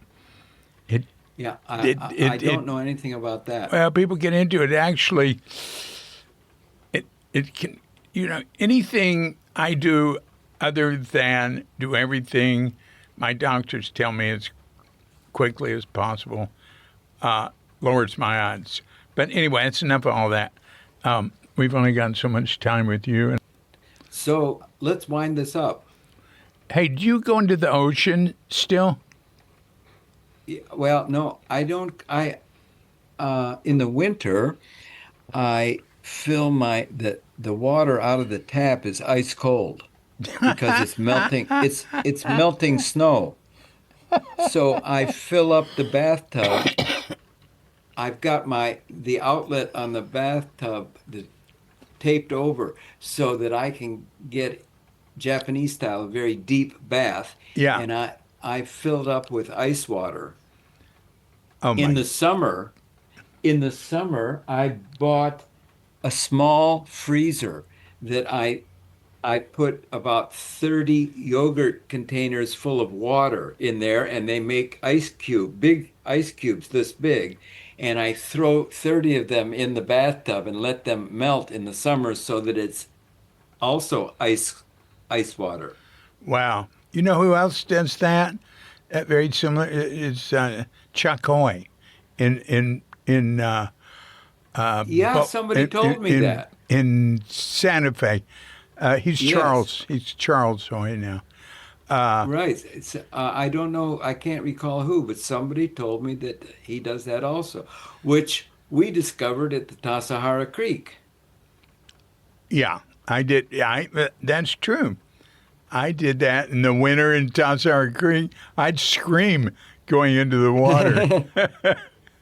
It Yeah, I it don't know anything about that. well, people get into it. Actually, it can, anything I do other than do everything my doctors tell me as quickly as possible lowers my odds. But anyway, that's enough of all that. We've only got so much time with you. So let's wind this up. Hey, do you go into the ocean still? Well, no, I don't. In the winter, I fill the water out of the tap is ice cold because it's melting. It's melting snow. So I fill up the bathtub. I've got the outlet on the bathtub taped over so that I can get Japanese style, a very deep bath, Yeah. and I filled up with ice water. Oh In my. the summer, in the summer, I bought a small freezer that I put about 30 yogurt containers full of water in there, and they make big ice cubes this big. And I throw 30 of them in the bathtub and let them melt in the summer so that it's also ice water. Wow. You know who else does that? Very similar is Chuck Hoy in Yeah, somebody told me in that. Santa Fe. He's Yes. Charles. He's Charles Hoy now. Right. I don't know. I can't recall who, but somebody told me that he does that also, which we discovered at the Tassajara Creek. Yeah, I did. Yeah, that's true. I did that in the winter in Tassajara Creek. I'd scream going into the water.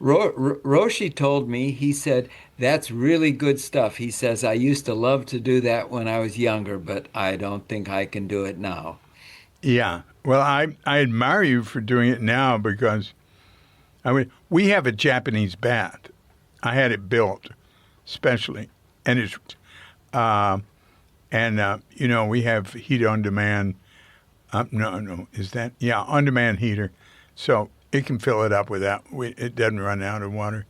Roshi told me, he said, that's really good stuff. He says, I used to love to do that when I was younger, but I don't think I can do it now. Yeah. Well, I admire you for doing it now because I mean we have a Japanese bath. I had it built, especially, and it's we have heat on demand. No, is that on demand heater, so it can fill it up without it doesn't run out of water.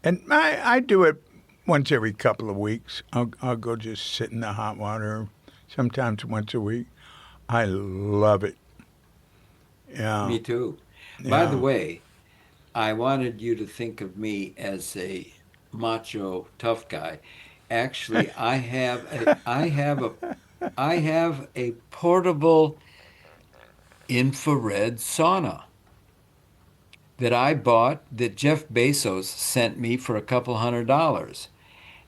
And I do it once every couple of weeks. I'll go just sit in the hot water, sometimes once a week. I love it. Yeah, Me too. By the yeah. way, I wanted you to think of me as a macho tough guy. Actually, I have a portable infrared sauna that I bought that Jeff Bezos sent me for a couple $100.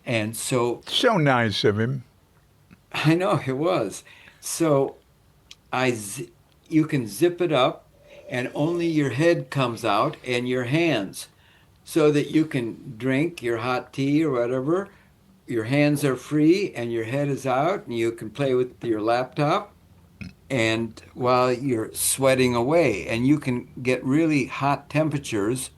And so So nice of him. I know it was. So I zi- you can zip it up and only your head comes out and your hands so that you can drink your hot tea or whatever. Your hands are free and your head is out and you can play with your laptop and while you're sweating away and you can get really hot temperatures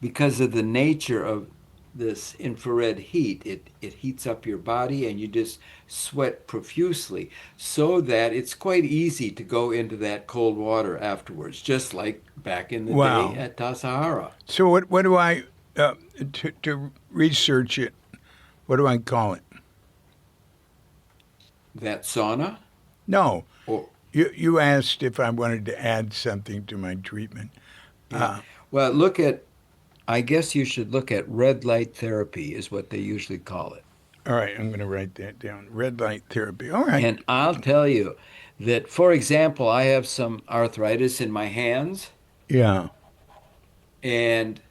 because of the nature of this infrared heat. It heats up your body and you just sweat profusely so that it's quite easy to go into that cold water afterwards, just like back in the day Wow. at Tassajara. So what do I to research it? What do I call it? That sauna No, or you asked if I wanted to add something to my treatment. yeah. Well, I guess you should look at red light therapy is what they usually call it. All right, I'm going to write that down. Red light therapy. All right. And I'll tell you that, for example, I have some arthritis in my hands Yeah. and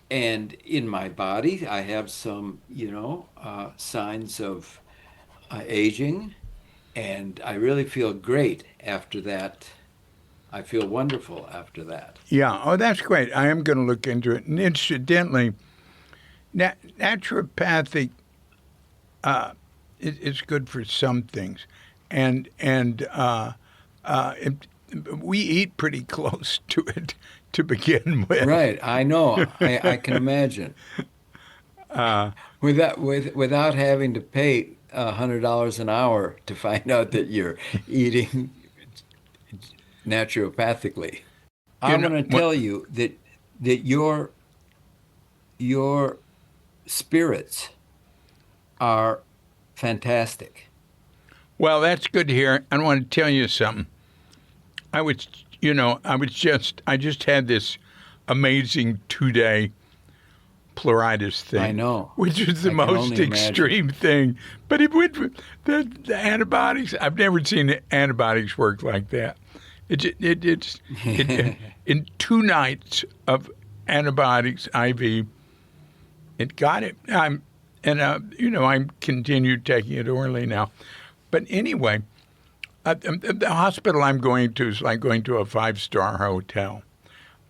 in my body. I have some, signs of aging. And I really feel great after that. I feel wonderful after that. Yeah. Oh, that's great. I am going to look into it. And incidentally, naturopathic is good for some things, and it, we eat pretty close to it to begin with. Right, I know. I can imagine. Without having to pay $100 an hour to find out that you're eating naturopathically. You I'm know, going to tell you that your spirits are fantastic. well, that's good to hear. I want to tell you something. I just had this amazing 2 day pleuritis I thing, know. which was the I can most only imagine. extreme thing. But it went the antibiotics. I've never seen antibiotics work like that. It in 2 nights of antibiotics IV, it got it. I'm continued taking it orally now. But anyway, the hospital I'm going to is like going to a 5-star hotel.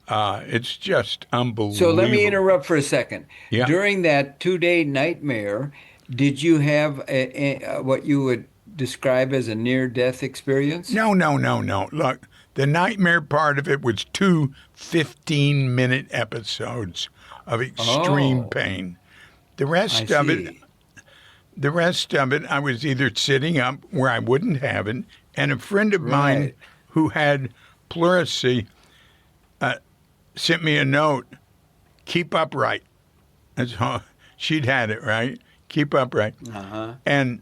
It's just So let me unbelievable. interrupt for a second. Yeah. During that 2 day nightmare, did you have what you would describe as a near-death experience? No, no, no, no. Look, the nightmare part of it was two 15-minute episodes of extreme Oh, pain. The I rest of it, see. the rest of it, I was either sitting up where I wouldn't have it, and a friend of mine Right. who had pleurisy sent me a note, keep upright. That's all. She'd had it, right? Keep upright. Uh-huh. And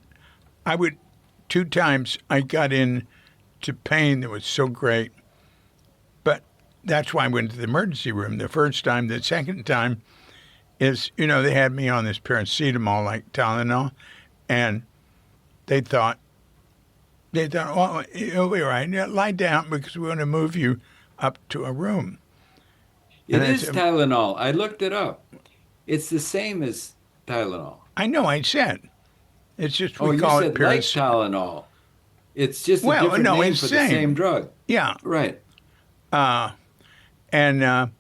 I would, 2 times I got in to pain that was so great. But that's why I went to the emergency room the first time. The second time is, they had me on this paracetamol like Tylenol, and they thought, well, you'll be all right. Yeah, lie down because we want to move you up to a room. And It I is said, Tylenol. I looked it up. It's the same as Tylenol. I know, I said. It's just Oh, we you call it said like paracetamol. Tylenol. It's just a Well, different no, name it's for the same same. drug. Yeah. Right. And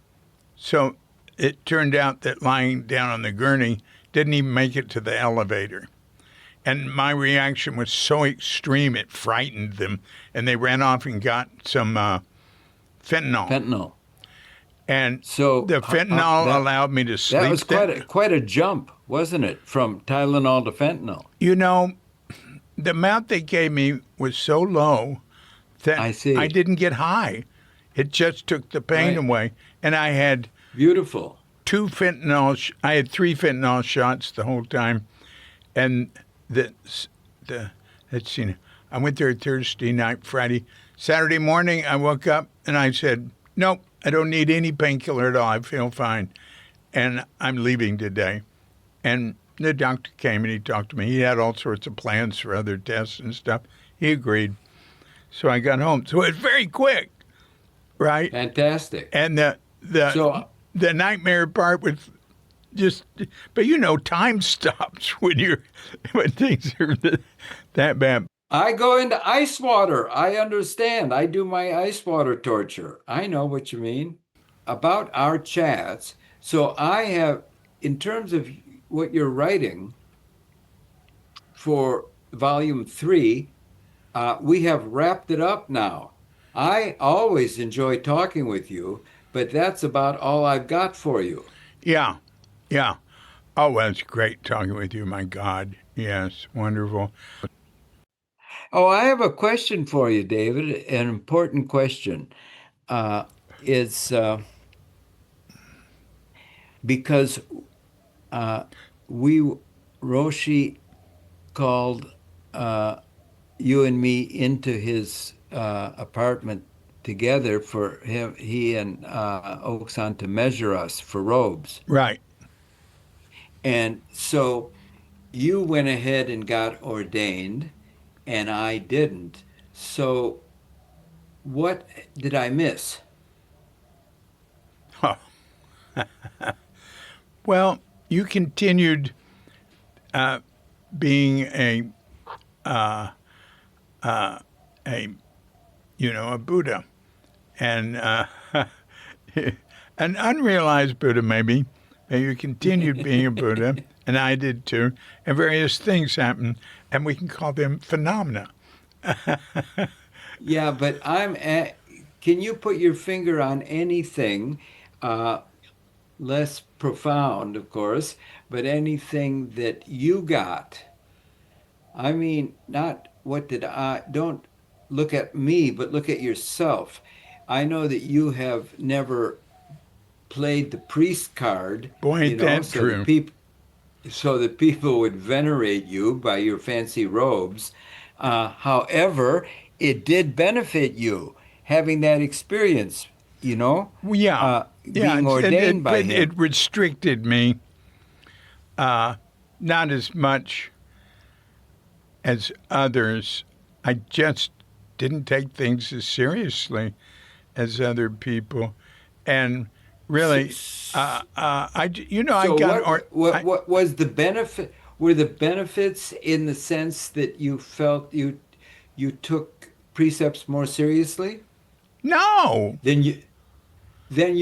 so it turned out that lying down on the gurney didn't even make it to the elevator. And my reaction was so extreme it frightened them, and they ran off and got some fentanyl. Fentanyl. And So the fentanyl that allowed me to that was sleep. quite a jump, wasn't it, from Tylenol to fentanyl? You know, the amount they gave me was so low that I I see. didn't get high. It just took the pain Right. away. And I had Beautiful. I had 3 fentanyl shots the whole time. And the let's see, I went there Thursday night, Friday. Saturday morning, I woke up and I said, nope, I don't need any painkiller at all. I feel fine. And I'm leaving today. And the doctor came and he talked to me. He had all sorts of plans for other tests and stuff. He agreed. So I got home. So it's very quick, right? Fantastic. And the So the nightmare part was just, but time stops when things are that bad. I go into ice water. I understand. I do my ice water torture. I know what you mean about our chats. So I have, in terms of what you're writing for volume 3, we have wrapped it up now. I always enjoy talking with you, but that's about all I've got for you. Yeah, yeah. Oh, well, it's great talking with you. My God, yes, wonderful. Oh, I have a question for you, David, an important question. Uh, it's because uh, we, Roshi called you and me into his apartment together for he and Oksan to measure us for robes. Right. And so you went ahead and got ordained, and I didn't. So what did I miss? Huh. Well, you continued being a a Buddha, and an unrealized Buddha maybe. And you continued being a Buddha, and I did too, and various things happened, and we can call them phenomena. Yeah, but can you put your finger on anything uh, less profound, of course, but anything that you got? I mean, not what did I, don't look at me, but look at yourself. I know that you have never played the priest card, Boy, ain't that true. so that people would venerate you by your fancy robes. However, it did benefit you having that experience, you know, Well, yeah, uh, yeah, being ordained by but it him. restricted me, not as much as others. I just didn't take things as seriously as other people, and So, really, I so got what, art. what was the benefit? Were the benefits in the sense that you felt you took precepts more seriously No, than you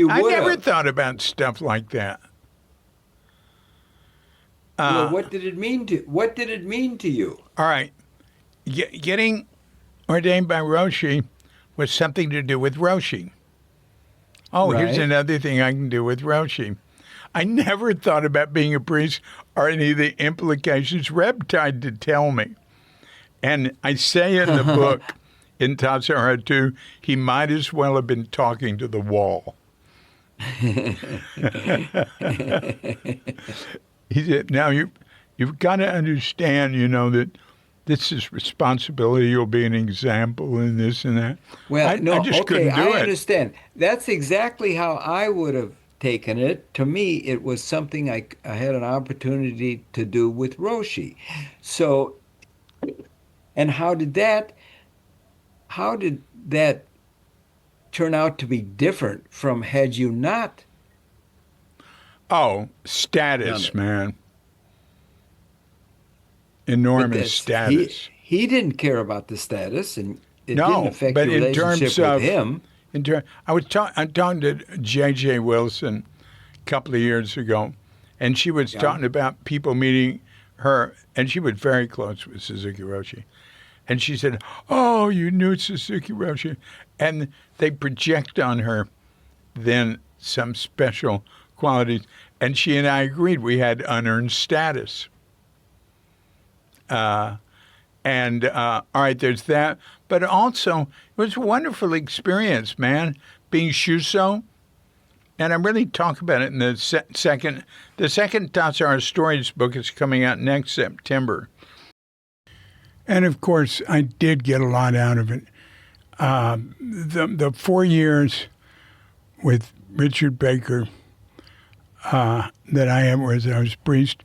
I would never have? thought about stuff like that. Well, Uh, what did it mean to you? all right, getting ordained by Roshi was something to do with Roshi. Oh, here's Right? another thing I can do with Roshi. I never thought about being a priest or any of the implications Reb tried to tell me. And I say in the book, in Tassajara too, he might as well have been talking to the wall. He said, now you've got to understand, that this is responsibility. You'll be an example in this and that. Well, I no, just okay, couldn't do I it. understand. That's exactly how I would have taken it. To me, it was something I had an opportunity to do with Roshi. So, and how did that turn out to be different from had you not Oh, done status, it? man. But Enormous that's he status. he didn't care about the status, and it didn't No, affect but your in terms relationship with of, him. I'm talking to J.J. Wilson a couple of years ago, and she was Yeah. talking about people meeting her, and she was very close with Suzuki Roshi. And she said, "Oh, you knew Suzuki Roshi," and they project on her then some special qualities. And she and I agreed we had unearned status. Uh, and all right, there's that. But also, it was a wonderful experience, man, being Shuso. And I really talk about it in the second Tatsara Stories book is coming out next September. And of course, I did get a lot out of it. The 4 years with Richard Baker that I had as I was priest,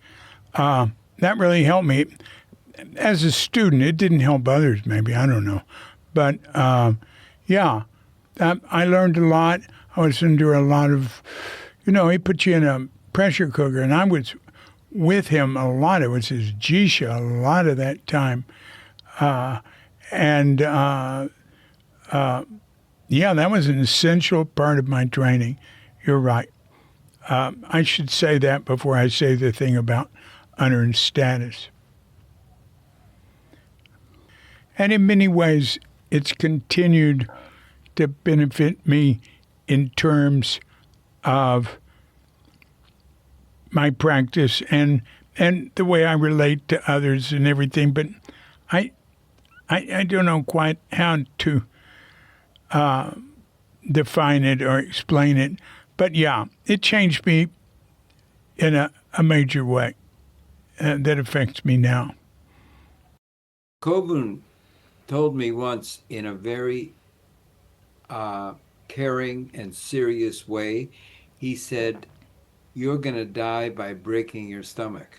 that really helped me. As a student, it didn't help others, maybe, I don't know. But yeah, I learned a lot. I was under a lot of, he put you in a pressure cooker, and I was with him a lot. It was his Jisha a lot of that time. And yeah, that was an essential part of my training. You're right. I should say that before I say the thing about unearned status. And in many ways, it's continued to benefit me in terms of my practice and the way I relate to others and everything. But I I don't know quite how to define it or explain it. But yeah, it changed me in a major way that affects me now. Kobun told me once in a very uh, caring and serious way, he said, "You're going to die by breaking your stomach."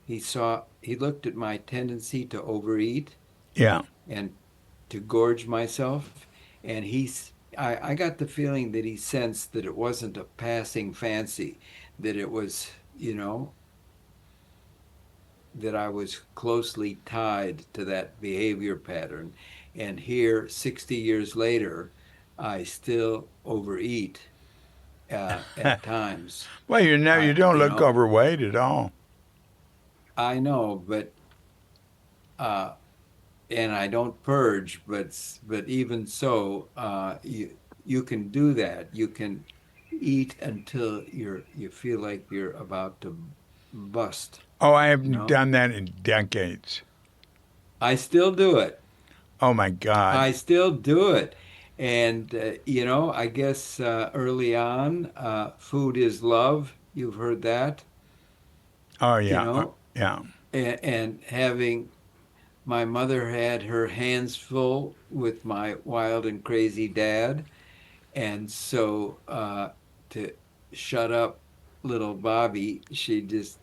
He looked at my tendency to overeat Yeah. and to gorge myself, and I got the feeling that he sensed that it wasn't a passing fancy, that it was, that I was closely tied to that behavior pattern. And here, 60 years later, I still overeat at times. Well, you don't You look know, overweight at all. I know, but uh, and I don't purge, but even so, you can do that. You can eat until you feel like you're about to bust, Oh, I you haven't know? done that in decades. I still do it. Oh my God. I still do it. And I guess early on, food is love. You've heard that, Oh you yeah. know, Yeah. and having my mother had her hands full with my wild and crazy dad. And so to shut up little Bobby, she just,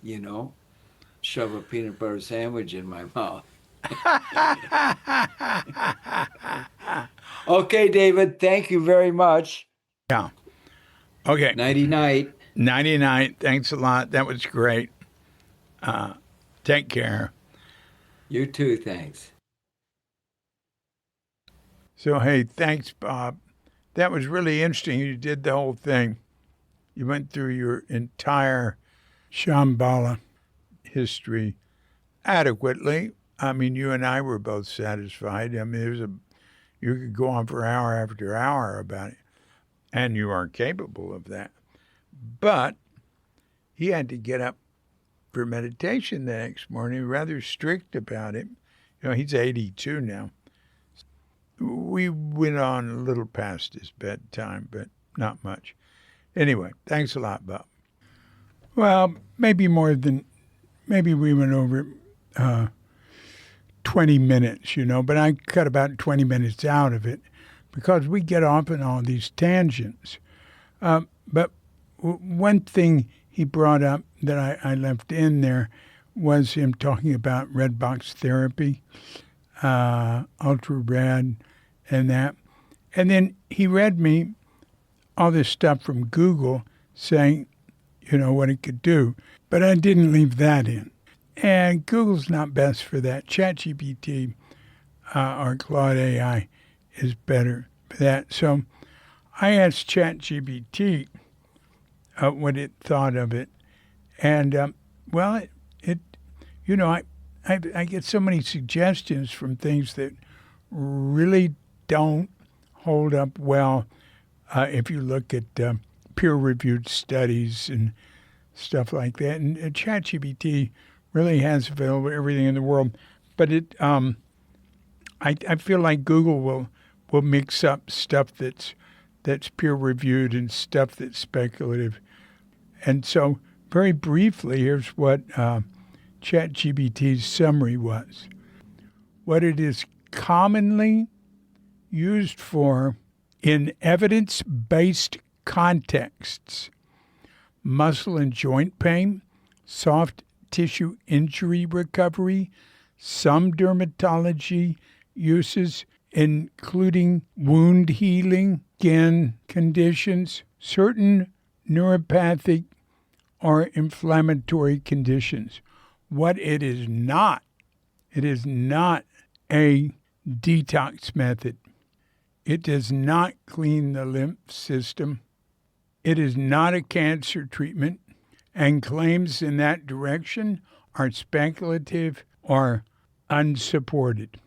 shove a peanut butter sandwich in my mouth. Okay, David, thank you very much. Yeah. Okay. Nighty night. 99. Thanks a lot. That was great. Take care. You too, thanks. So, hey, thanks, Bob. That was really interesting. You did the whole thing. You went through your entire Shambala history adequately. I mean, you and I were both satisfied. I mean, you could go on for hour after hour about it, and you are capable of that. But he had to get up for meditation the next morning, rather strict about it. He's 82 now. We went on a little past his bedtime, but not much. Anyway, thanks a lot, Bob. Well, maybe we went over uh, 20 minutes, but I cut about 20 minutes out of it because we get off on all these tangents. But one thing he brought up that I left in there was him talking about red box therapy, ultra red, and that. And then he read me all this stuff from Google saying, what it could do. But I didn't leave that in. And Google's not best for that. ChatGPT or Claude AI is better for that. So I asked ChatGPT what it thought of it. And, well, it I get so many suggestions from things that really don't hold up well if you look at peer-reviewed studies and stuff like that. And ChatGPT really has available everything in the world, but I feel like Google will mix up stuff that's peer-reviewed and stuff that's speculative. And so, very briefly, here's what ChatGPT's summary was. What it is commonly used for in evidence-based contexts: muscle and joint pain, soft tissue injury recovery, some dermatology uses, including wound healing, skin conditions, certain neuropathic or inflammatory conditions. What it is not a detox method. It does not clean the lymph system. It is not a cancer treatment, and claims in that direction are speculative or unsupported.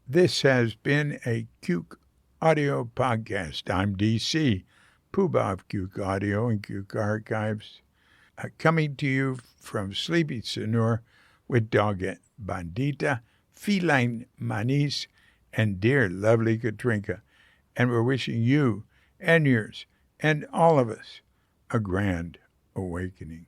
This has been a Cuke Audio podcast. I'm DC, Poobah of Cuke Audio and Cuke Archives, coming to you from Sleepy Sonor with Doggett Bandita, Feline Manis, and dear lovely Katrinka. And we're wishing you and yours and all of us a grand awakening.